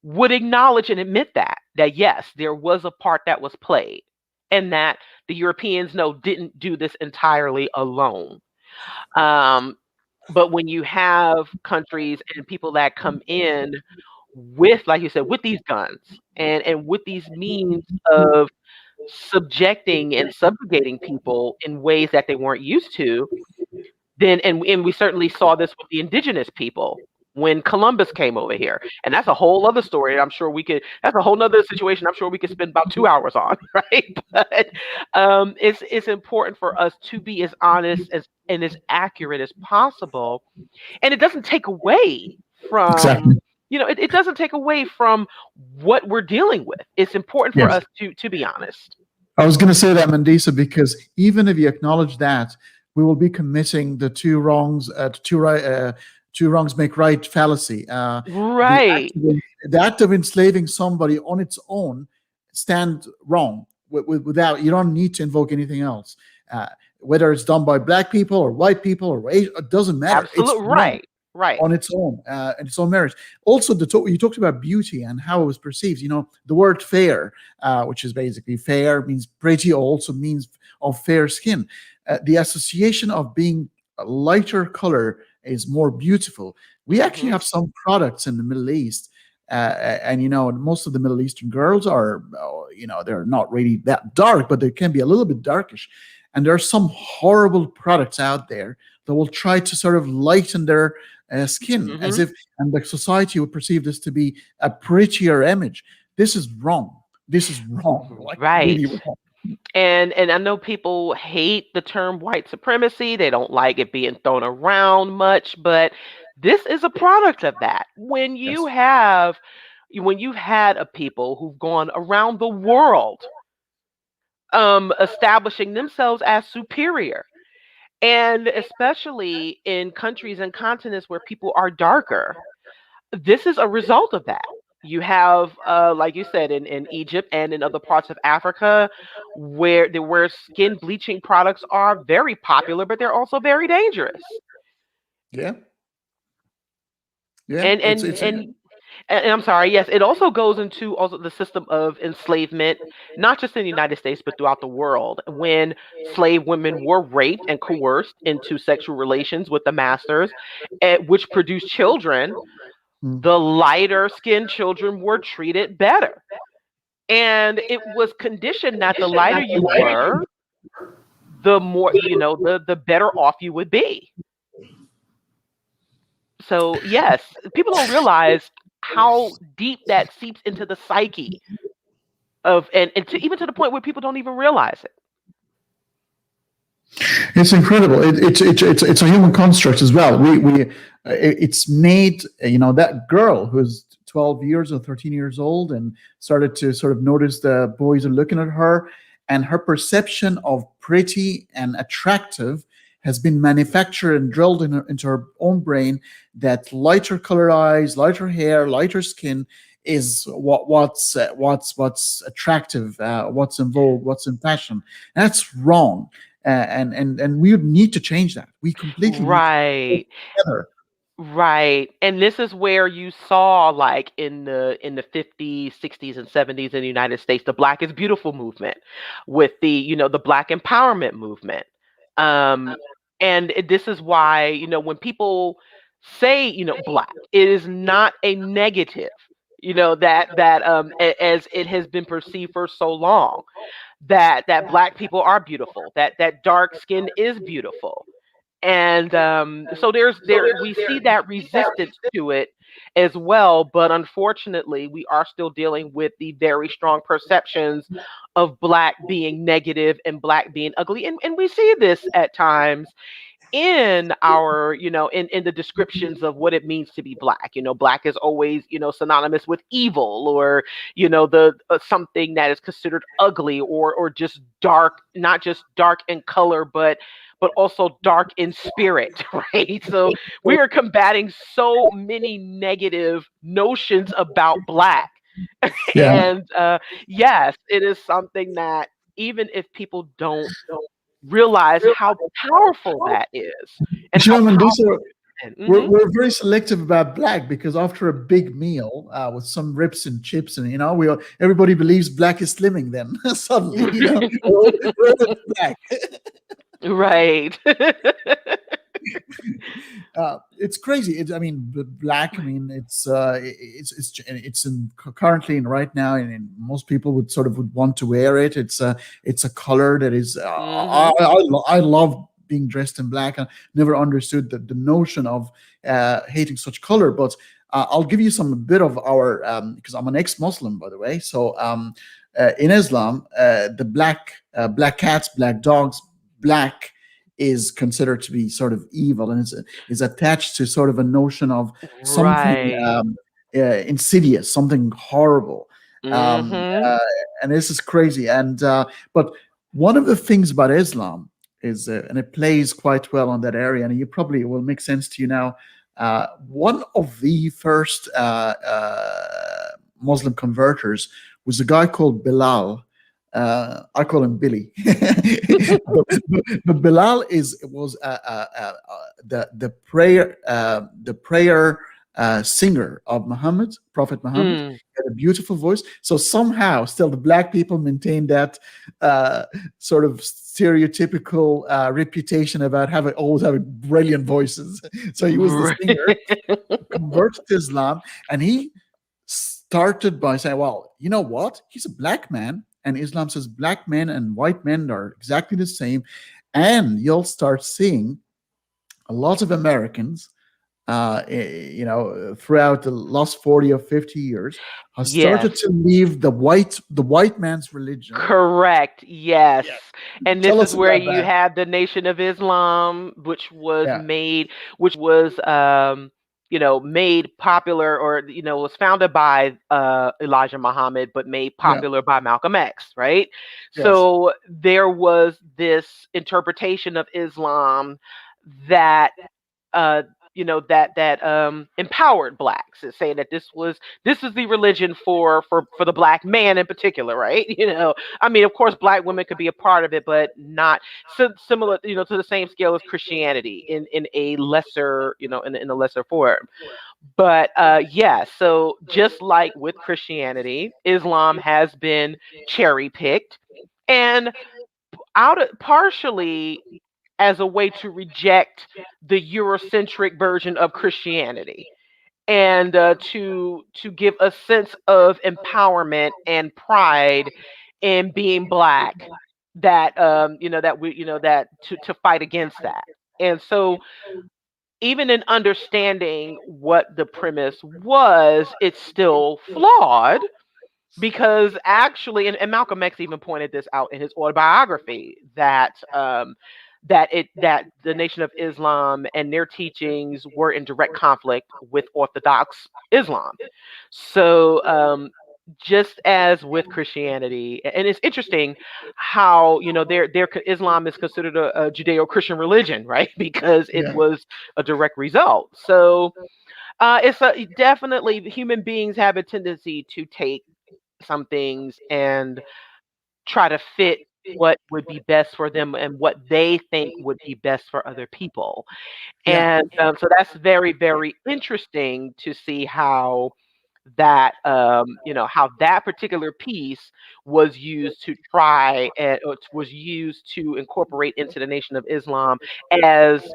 would acknowledge and admit that yes, there was a part that was played, and that the Europeans didn't do this entirely alone. But when you have countries and people that come in with, like you said, with these guns, and with these means of subjecting and subjugating people in ways that they weren't used to, then and we certainly saw this with the indigenous people when Columbus came over here. And that's a whole other story. That's a whole nother situation I'm sure we could spend about 2 hours on, right? But it's important for us to be as honest and as accurate as possible. And it doesn't take away Exactly. from, it doesn't take away from what we're dealing with. It's important for Yes. us to be honest. I was going to say that, Mandisa, because even if you acknowledge that, we will be committing the two wrongs, two wrongs make right fallacy. Right. The act of enslaving somebody on its own stand wrong without, you don't need to invoke anything else. Whether it's done by black people or white people or Asian, it doesn't matter. Absolutely. It's wrong Right. on its own, and its own merit. Also, you talked about beauty and how it was perceived. The word fair, which is basically fair, means pretty, also means of fair skin. The association of being a lighter color is more beautiful. We actually have some products in the Middle East, and most of the Middle Eastern girls are, they're not really that dark, but they can be a little bit darkish. And there are some horrible products out there that will try to sort of lighten their skin, as if, and the society would perceive this to be a prettier image. This is wrong. This is wrong. Right. Really wrong. And I know people hate the term white supremacy. They don't like it being thrown around much, but this is a product of that. When you've had a people who've gone around the world establishing themselves as superior, and especially in countries and continents where people are darker, this is a result of that. You have, like you said, in Egypt and in other parts of Africa, where skin bleaching products are very popular, but they're also very dangerous. Yeah. And I'm sorry, yes, it also goes into also the system of enslavement, not just in the United States, but throughout the world. When slave women were raped and coerced into sexual relations with the masters, which produced children, the lighter skinned children were treated better. And it was conditioned that the lighter you were, the more, the better off you would be. So yes, people don't realize how deep that seeps into the psyche of, and even to the point where people don't even realize it. It's incredible. It's a human construct as well. It's made, that girl who's 12 years or 13 years old and started to sort of notice the boys are looking at her, and her perception of pretty and attractive has been manufactured and drilled into her own brain, that lighter color eyes, lighter hair, lighter skin is what's attractive, what's in vogue, what's in fashion. That's wrong, and we would need to change that. We completely right. together. Right. And this is where you saw, like, in the 50s, 60s, and 70s in the United States, the Black is Beautiful movement, with the the Black empowerment movement. And this is why, when people say, Black, it is not a negative, as it has been perceived for so long, that Black people are beautiful, that dark skin is beautiful. And so we see that resistance to it as well. But unfortunately, we are still dealing with the very strong perceptions of Black being negative and Black being ugly. And we see this at times in our, in the descriptions of what it means to be Black. Black is always, synonymous with evil, or, the something that is considered ugly, or just dark, not just dark in color, but also dark in spirit, right? So we are combating so many negative notions about Black. Yeah. And yes, it is something that, even if people don't realize how powerful that is, and how Mandisa, powerful. we're very selective about Black, because after a big meal with some ribs and chips, and everybody believes Black is slimming. Then suddenly, we're Black. Right. It's crazy. Black. It's currently and right now, and most people would want to wear it. It's a color that is. I love being dressed in Black. I never understood the notion of hating such color. But I'll give you some bit of our, because I'm an ex-Muslim, by the way. So in Islam, the black cats, black dogs, Black is considered to be sort of evil, and is attached to sort of a notion of something insidious, something horrible. And this is crazy. And but one of the things about Islam is, and it plays quite well on that area, and it will make sense to you now, One of the first Muslim converters was a guy called Bilal. I call him Billy, but Bilal was the prayer singer of Prophet Muhammad. Mm. He had a beautiful voice. So somehow, still, the black people maintain that sort of stereotypical reputation about always having brilliant voices. So he was the singer, converted to Islam, and he started by saying, "Well, you know what? He's a black man." And Islam says black men and white men are exactly the same. And you'll start seeing a lot of Americans, throughout the last 40 or 50 years, have started Yes. to leave the white man's religion. Correct. Yes. Yeah. And Tell this is us where about you that. have the Nation of Islam, which was Yeah. made, made popular, or was founded by Elijah Muhammad, but made Yeah. popular by Malcolm X, right? Yes. So there was this interpretation of Islam that empowered blacks, saying that this is the religion for the black man in particular, right? I mean, of course, black women could be a part of it, but not similar, to the same scale as Christianity in a lesser, in a lesser form. But yeah, so just like with Christianity, Islam has been cherry picked and partially as a way to reject the Eurocentric version of Christianity, and to give a sense of empowerment and pride in being black, that that to fight against that. And so even in understanding what the premise was, it's still flawed, because actually, and Malcolm X even pointed this out in his autobiography, that that the Nation of Islam and their teachings were in direct conflict with Orthodox Islam. So just as with Christianity, and it's interesting how their Islam is considered a Judeo-Christian religion, right? Because it Yeah. was a direct result. So definitely human beings have a tendency to take some things and try to fit what would be best for them and what they think would be best for other people. Yeah. And so that's very, very interesting to see how how that particular piece was used to try and was used to incorporate into the Nation of Islam as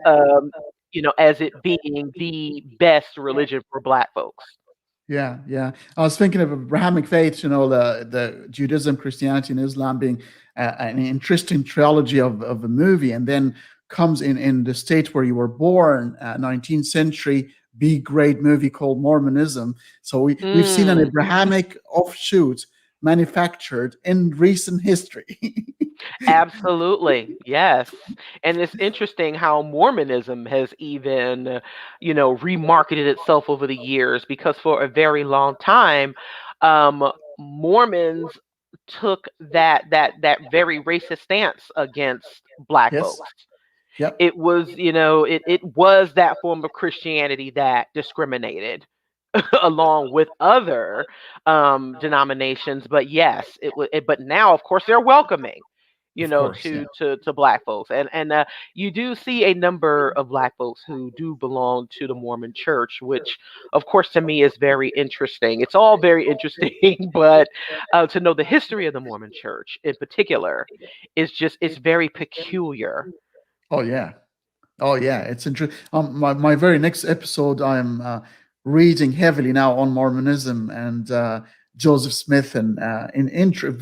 as it being the best religion for black folks. Yeah, yeah. I was thinking of Abrahamic faiths, the Judaism, Christianity, and Islam being an interesting trilogy of a movie, and then comes in the state where you were born, 19th century, big great movie called Mormonism. So we've seen an Mm. Abrahamic offshoot manufactured in recent history. Absolutely. Yes. And it's interesting how Mormonism has even, remarketed itself over the years, because for a very long time, Mormons took that very racist stance against black Yes. folks. Yep. It was, it was that form of Christianity that discriminated along with other denominations. But yes, but now, of course, they're welcoming, Of course. Yeah. to black folks, and you do see a number of black folks who do belong to the Mormon Church, which, of course, to me is very interesting. It's all very interesting, but to know the history of the Mormon Church in particular it's very peculiar. Oh yeah. Oh yeah, it's interesting. My very next episode, I'm reading heavily now on Mormonism and Joseph Smith, and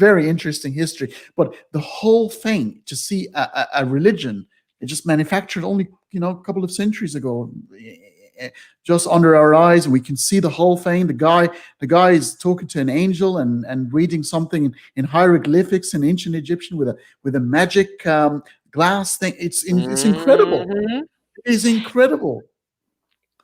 very interesting history. But the whole thing, to see a religion it just manufactured only a couple of centuries ago, just under our eyes, and we can see the whole thing. The guy is talking to an angel and reading something in hieroglyphics in ancient Egyptian with a magic glass thing. It's incredible. Mhm. It is incredible.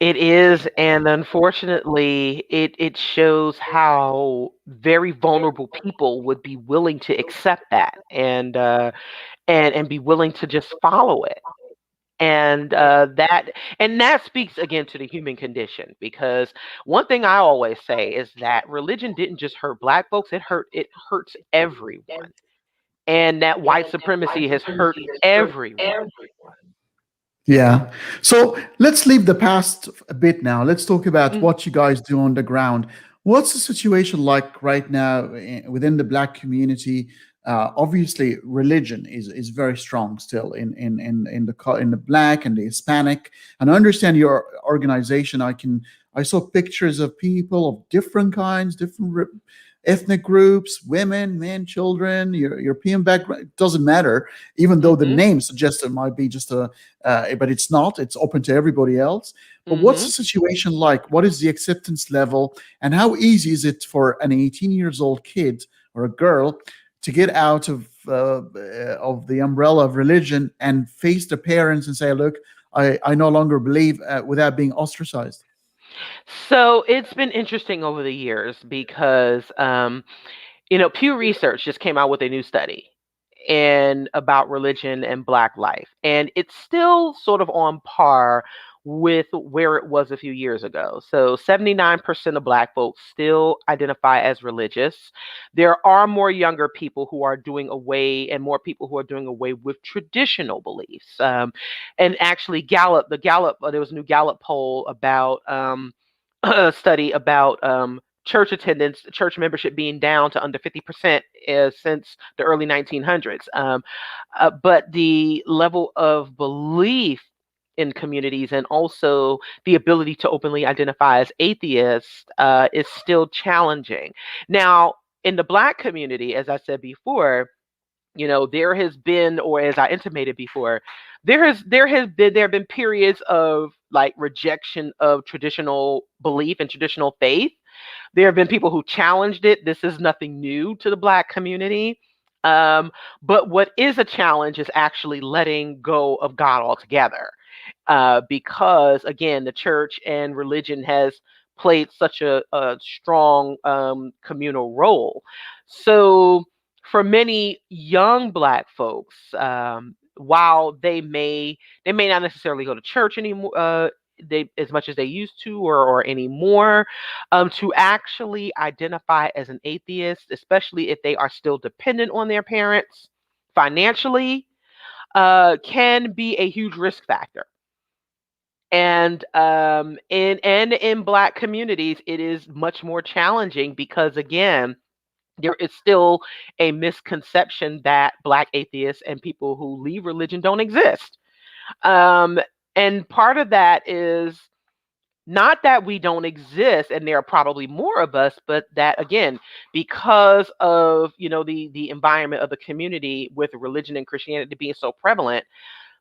It is, and unfortunately, it shows how very vulnerable people would be willing to accept that, and be willing to just follow it. And that speaks again to the human condition, because one thing I always say is that religion didn't just hurt Black folks, it hurts everyone. And that white supremacy has hurt everyone. Yeah. So let's leave the past a bit now. Let's talk about Mhm. what you guys do on the ground. What's the situation like right now within the Black community? Obviously, religion is very strong still in the Black and the Hispanic. And I understand your organization. I saw pictures of people of different kinds, ethnic groups, women, men, children, European background. It doesn't matter, even though the Mhm. name suggests it might be just but it's not. It's open to everybody else. But what's the Mhm. situation like? What is the acceptance level, and how easy is it for an 18 years old kid or a girl to get out of the umbrella of religion and face their parents and say, "Look, I no longer believe," without being ostracized? So it's been interesting over the years because Pew Research just came out with a new study and about religion and Black life, and it's still sort of on par with where it was a few years ago. So 79% of Black folks still identify as religious. There are more younger people who are doing away, and more people who are doing away with traditional beliefs. And actually, there was a new Gallup poll about a study about church attendance, church membership being down to under 50% since the early 1900s. But the level of belief in communities, and also the ability to openly identify as atheist, is still challenging. Now, in the Black community, as I said before, there has been, or as I intimated before, there have been periods of like rejection of traditional belief and traditional faith. There have been people who challenged it. This is nothing new to the Black community. Um, but what is a challenge is actually letting go of God altogether, because again, the church and religion has played such a strong communal role. So for many young Black folks, while they may not necessarily go to church anymore, they as much as they used to, or anymore, to actually identify as an atheist, especially if they are still dependent on their parents financially, can be a huge risk factor. And in Black communities, it is much more challenging because, again, there is still a misconception that Black atheists and people who leave religion don't exist. Um, and part of that is not that we don't exist and there are probably more of us, but that, again, because of the environment of the community, with religion and Christianity being so prevalent,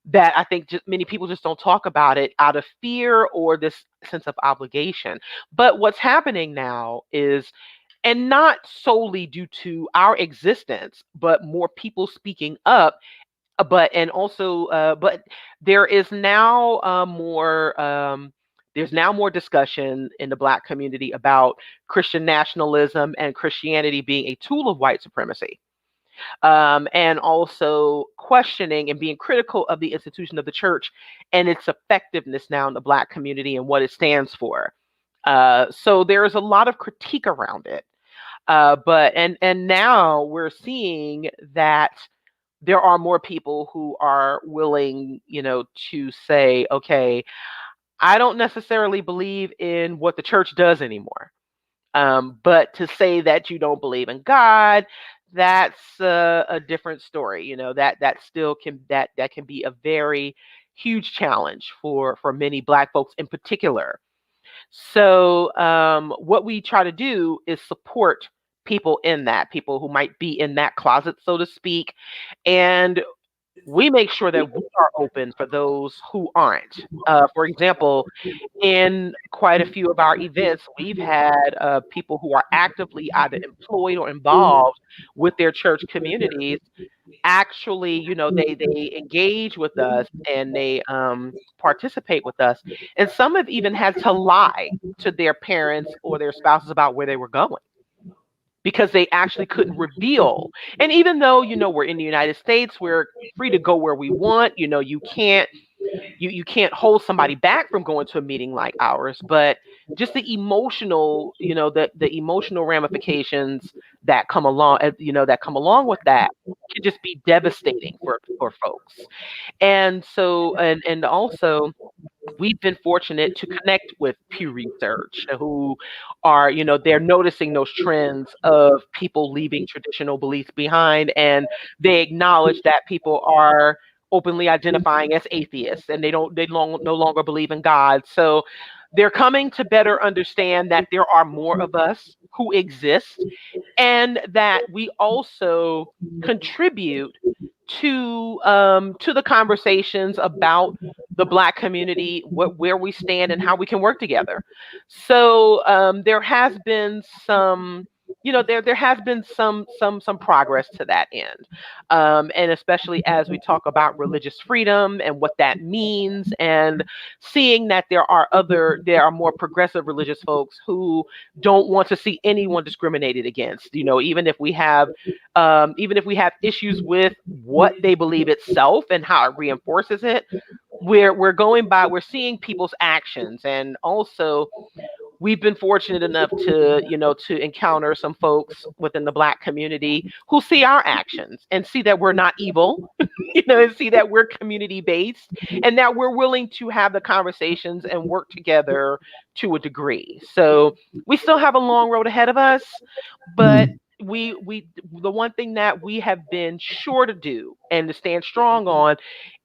that I think just many people just don't talk about it out of fear or this sense of obligation. But what's happening now is, and not solely due to our existence, but more people speaking up, but there is now there's now more discussion in the Black community about Christian nationalism and Christianity being a tool of white supremacy, and also questioning and being critical of the institution of the church and its effectiveness now in the Black community and what it stands for. So there is a lot of critique around it. But now we're seeing that there are more people who are willing, to say, okay, I don't necessarily believe in what the church does anymore. But to say that you don't believe in God, that's a different story. That still that can be a very huge challenge for many Black folks in particular. So what we try to do is support people in that, people who might be in that closet, so to speak, and we make sure that we are open for those who aren't. For example, in quite a few of our events, we've had people who are actively either employed or involved with their church communities. Actually, they engage with us, and they participate with us. And some have even had to lie to their parents or their spouses about where they were going, because they actually couldn't reveal. And even though, we're in the United States, we're free to go where we want. You can't you can't hold somebody back from going to a meeting like ours, but just the emotional, the emotional ramifications that come along, that come along with that can just be devastating for folks. And so, and also, we've been fortunate to connect with Pew Research, who are, they're noticing those trends of people leaving traditional beliefs behind, and they acknowledge that people are openly identifying as atheists, and no longer believe in God. So they're coming to better understand that there are more of us who exist, and that we also contribute to the conversations about the Black community, where we stand and how we can work together. So there has been some, there has been some progress to that end, and especially as we talk about religious freedom and what that means, and seeing that there are more progressive religious folks who don't want to see anyone discriminated against. Even if we have issues with what they believe itself and how it reinforces it, we're seeing people's actions. And also, we've been fortunate enough to encounter some folks within the Black community who see our actions and see that we're not evil, and see that we're community based, and that we're willing to have the conversations and work together to a degree. So we still have a long road ahead of us, but the one thing that we have been sure to do and to stand strong on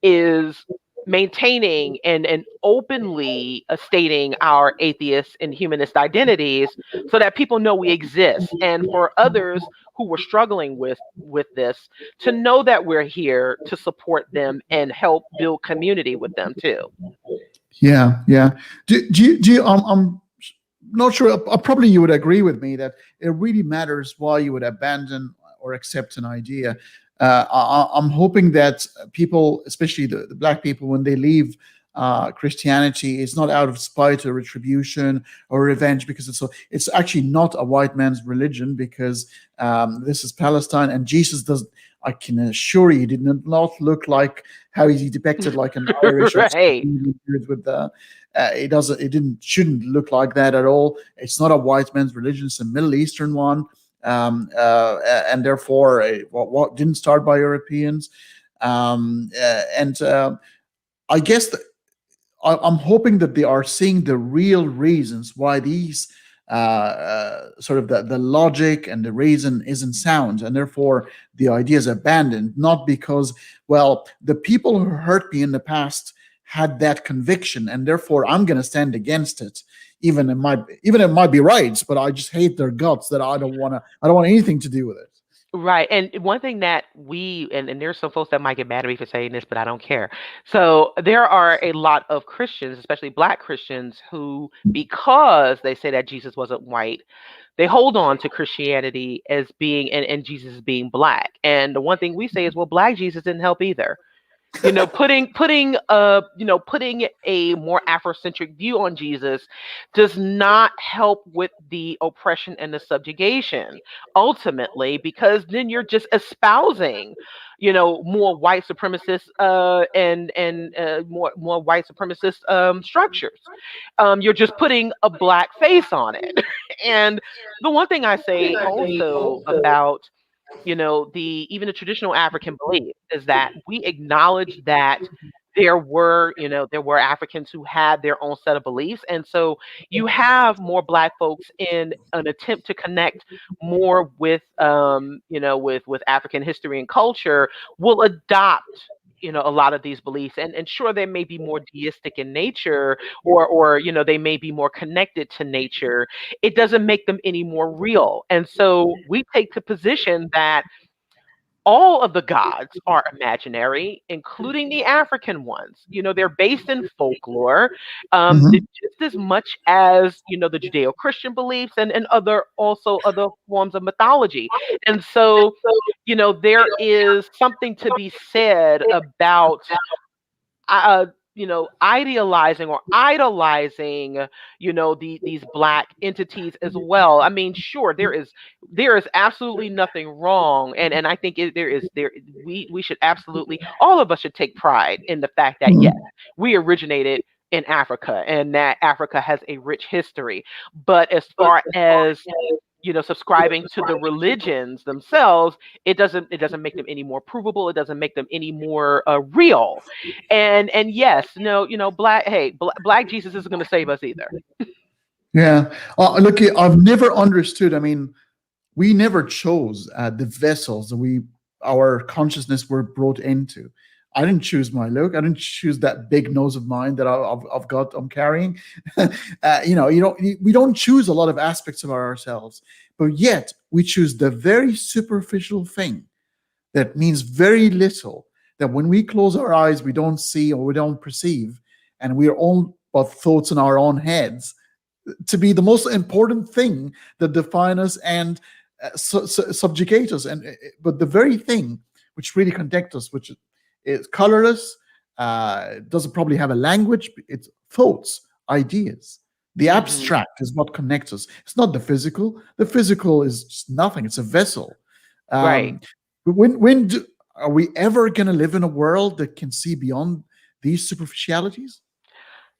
is maintaining and openly stating our atheist and humanist identities, so that people know we exist, and for others who were struggling with this to know that we're here to support them and help build community with them too. Yeah, yeah. I'm not sure. Probably you would agree with me that it really matters why you would abandon or accept an idea. I'm hoping that people, especially the Black people, when they leave Christianity, it's not out of spite or retribution or revenge, because it's actually not a white man's religion, because this is Palestine, and Jesus does. I can assure you, did not look like how he depicted, like an Irish Right. with the. It doesn't. It shouldn't look like that at all. It's not a white man's religion. It's a Middle Eastern one, and therefore, what didn't start by Europeans. And I guess I'm hoping that they are seeing the real reasons why these sort of the logic and the reason isn't sound, and therefore the idea is abandoned, not because, well, the people who hurt me in the past had that conviction, and therefore I'm going to stand against it, even it might be right, but I just hate their guts, that I don't want anything to do with it. Right. And one thing that and there's some folks that might get mad at me for saying this, but I don't care. So there are a lot of Christians, especially Black Christians, who, because they say that Jesus wasn't white, they hold on to Christianity as being, and Jesus as being Black. And the one thing we say is, well, Black Jesus didn't help either. Putting a more Afrocentric view on Jesus does not help with the oppression and the subjugation, ultimately, because then you're just espousing, more white supremacist and more white supremacist structures. You're just putting a Black face on it. And the one thing I say also about, even the traditional African belief is that we acknowledge that there were Africans who had their own set of beliefs. And so you have more Black folks in an attempt to connect more with, with African history and culture, will adopt, a lot of these beliefs, and sure, they may be more deistic in nature, or they may be more connected to nature. It doesn't make them any more real. And so we take the position that all of the gods are imaginary, including the African ones. They're based in folklore, Mhm. just as much as the Judeo-Christian beliefs, and other forms of mythology. And so, there is something to be said about idealizing or idolizing, these Black entities as well. I mean, sure, there is absolutely nothing wrong, and I think we should absolutely, all of us should take pride in the fact that yes, we originated in Africa and that Africa has a rich history. But as far as subscribing to the religions themselves, it doesn't make them any more provable. It doesn't make them any more real. And yes, no, Black Jesus isn't going to save us either. Yeah. Look, I've never understood. I mean, we never chose the vessels that our consciousness were brought into. I didn't choose my look. I didn't choose that big nose of mine that I'm carrying. We don't choose a lot of aspects of ourselves, but yet we choose the very superficial thing that means very little, that when we close our eyes, we don't see or we don't perceive, and we are all but thoughts in our own heads, to be the most important thing that define us and subjugate us. But the very thing which really connect us, which is colorless, doesn't probably have a language. It's thoughts, ideas. The abstract is what connects us. It's not the physical. The physical is just nothing. It's a vessel. Right. Are we ever going to live in a world that can see beyond these superficialities?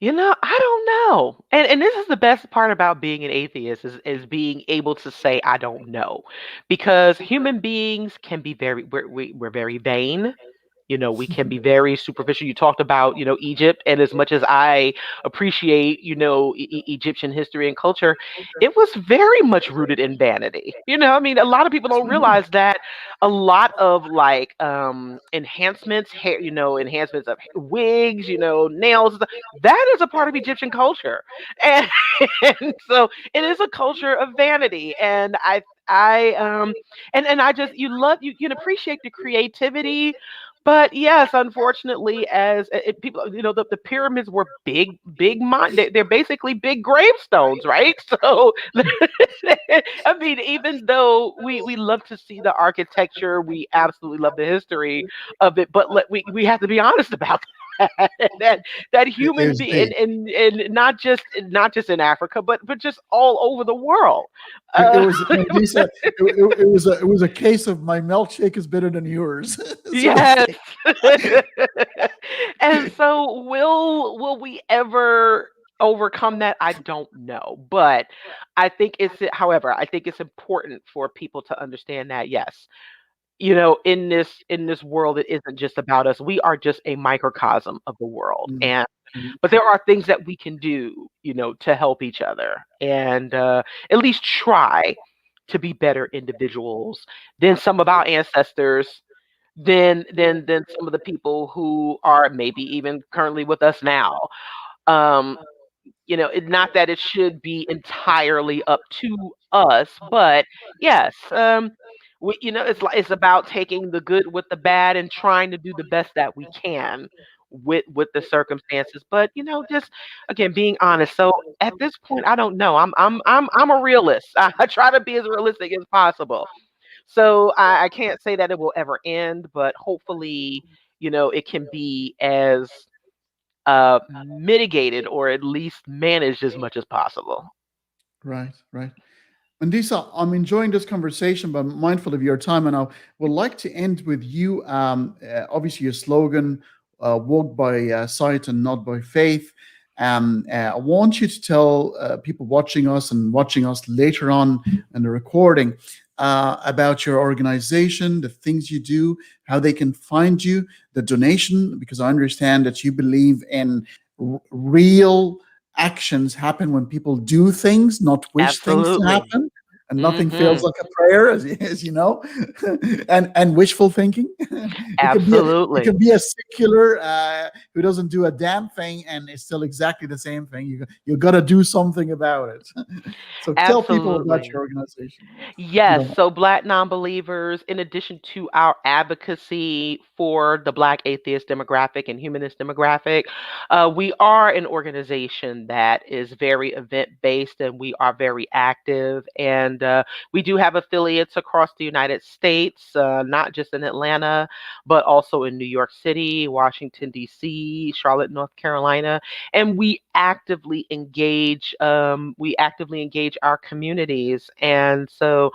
I don't know. And this is the best part about being an atheist is being able to say I don't know. Because human beings can be we're very vain. We can be very superficial. You talked about, Egypt, and as much as I appreciate, Egyptian history and culture, it was very much rooted in vanity. I mean, a lot of people don't realize that a lot of like enhancements, hair, enhancements of wigs, nails, that is a part of Egyptian culture. And, and so it is a culture of vanity. And I just, you can appreciate the creativity, but yes, unfortunately, as people, the pyramids were big, big they're basically big gravestones, right? So, I mean, even though we love to see the architecture, we absolutely love the history of it, but we have to be honest about that. that human There's being, the and not just in Africa, but just all over the world. it Uh, was Mandisa, it was a case of my milkshake is better than yours, so to Yes. speak. And so will we ever overcome that? I don't know. But however, I think it's important for people to understand that yes, in this world, it isn't just about us. We are just a microcosm of the world. Mm, And mm, but there are things that we can do, to help each other and at least try to be better individuals than some of our ancestors, than some of the people who are maybe even currently with us now. Um, not that it should be entirely up to us, but yes, it's about taking the good with the bad and trying to do the best that we can with the circumstances. But just again being honest. So at this point, I don't know. I'm a realist. I try to be as realistic as possible. So I can't say that it will ever end, but hopefully, it can be as mitigated or at least managed as much as possible. right, right. Mandisa, I'm enjoying this conversation, but I'm mindful of your time, and I would like to end with you. Obviously, your slogan, "Walk by sight and not by faith." I want you to tell people watching us and watching us later on in the recording about your organization, the things you do, how they can find you, the donation, because I understand that you believe in real actions happen when people do things, not wish things to Absolutely. happen. And nothing feels Hmm. like a prayer, as you know, and wishful thinking. It Absolutely. can be a secular who doesn't do a damn thing, and it's still exactly the same thing. You got to do something about it. So tell people about Absolutely. your organization, if you Yes, don't mind. so Black Nonbelievers, in addition to our advocacy for the Black atheist demographic and humanist demographic, we are an organization that is very event based and we are very active. And And we do have affiliates across the United States, not just in Atlanta, but also in New York City, Washington, D.C., Charlotte, North Carolina. And we actively engage our communities. And so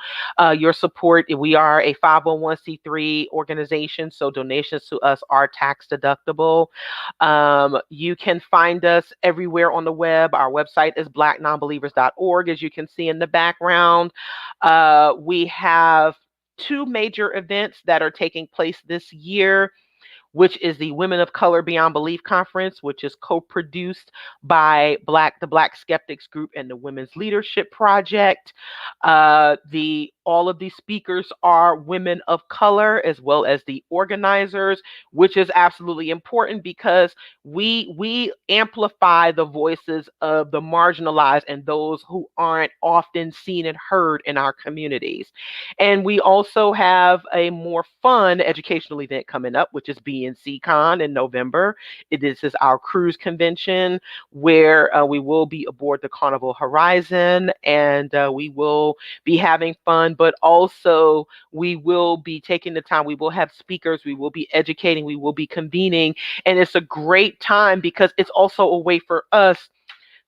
your support, we are a 501c3 organization, so donations to us are tax deductible. You can find us everywhere on the web. Our website is blacknonbelievers.org, as you can see in the background. We have 2 major events that are taking place this year, which is the Women of Color Beyond Belief Conference, which is co-produced by the Black Skeptics Group and the Women's Leadership Project. All of these speakers are women of color, as well as the organizers, which is absolutely important because we amplify the voices of the marginalized and those who aren't often seen and heard in our communities. And we also have a more fun educational event coming up, which is BNCCon in November. This is our cruise convention where we will be aboard the Carnival Horizon, and we will be having fun, but also we will be taking the time. We will have speakers, we will be educating, we will be convening, and it's a great time because it's also a way for us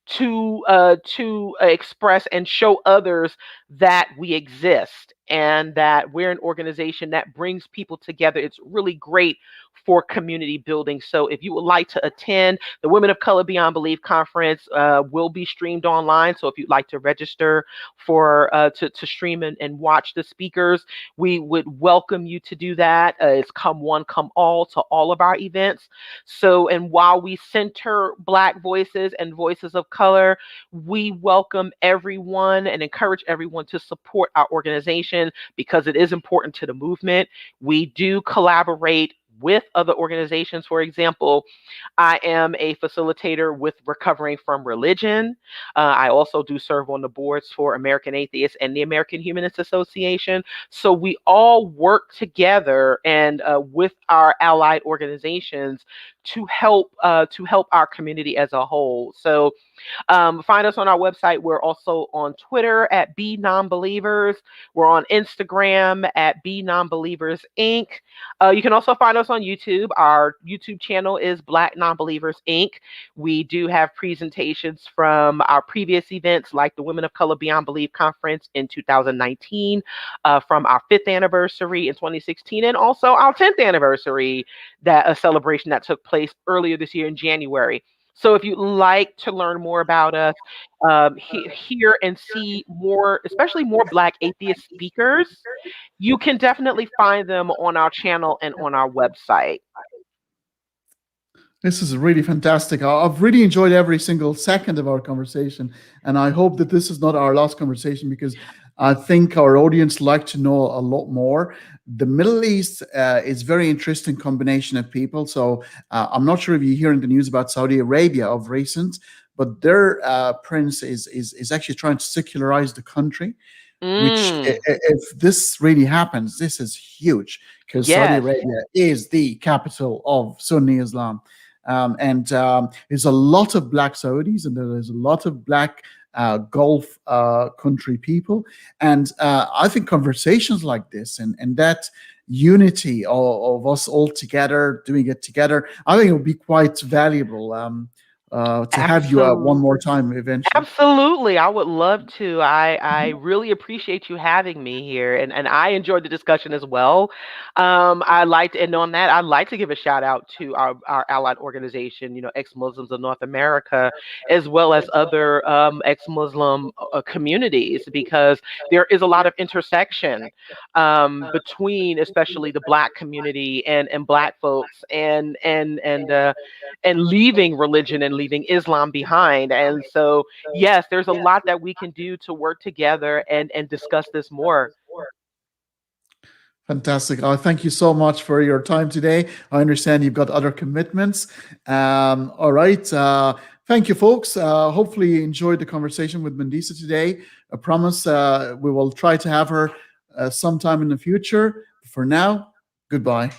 to express and show others that we exist and that we're an organization that brings people together. It's really great for community building. So if you would like to attend, the Women of Color Beyond Belief Conference will be streamed online. So if you'd like to register for to stream and watch the speakers, we would welcome you to do that. It's come one, come all to all of our events. So, and while we center Black voices and voices of color, we welcome everyone and encourage everyone to support our organization because it is important to the movement. We do collaborate with other organizations. For example, I am a facilitator with Recovering from Religion. I also do serve on the boards for American Atheists and the American Humanist Association. So we all work together and with our allied organizations to help our community as a whole. So find us on our website. We're also on Twitter at Be Nonbelievers. We're on Instagram at Be Nonbelievers Inc. You can also find us on YouTube. Our YouTube channel is Black Nonbelievers Inc. We do have presentations from our previous events, like the Women of Color Beyond Belief Conference in 2019, from our 5th anniversary in 2016, and also our 10th anniversary, that a celebration that took place earlier this year in January. So if you'd like to learn more about us, hear and see more, especially more Black atheist speakers, you can definitely find them on our channel and on our website. This is really fantastic. I've really enjoyed every single second of our conversation, and I hope that this is not our last conversation because I think our audience like to know a lot more. The Middle East is very interesting combination of people. So I'm not sure if you hear in the news about Saudi Arabia of recent, but their prince is actually trying to secularize the country. Which, if this really happens, this is huge because Saudi Arabia is the capital of Sunni Islam. And there's a lot of Black Saudis and there's a lot of Black Gulf country people. And I think conversations like this and that unity of us all together, doing it together, I think it would be quite valuable to have you one more time eventually. Absolutely. I would love to. I really appreciate you having me here, and I enjoyed the discussion as well. I'd like to give a shout out to our allied organization, Ex-Muslims of North America, as well as other ex-Muslim communities, because there is a lot of intersection between especially the Black community and Black folks and leaving religion and leaving Islam behind. And so, yes, there's a lot that we can do to work together and discuss this more. Fantastic. Thank you so much for your time today. I understand you've got other commitments. All right. Thank you, folks. Hopefully you enjoyed the conversation with Mandisa today. I promise we will try to have her sometime in the future. For now, goodbye.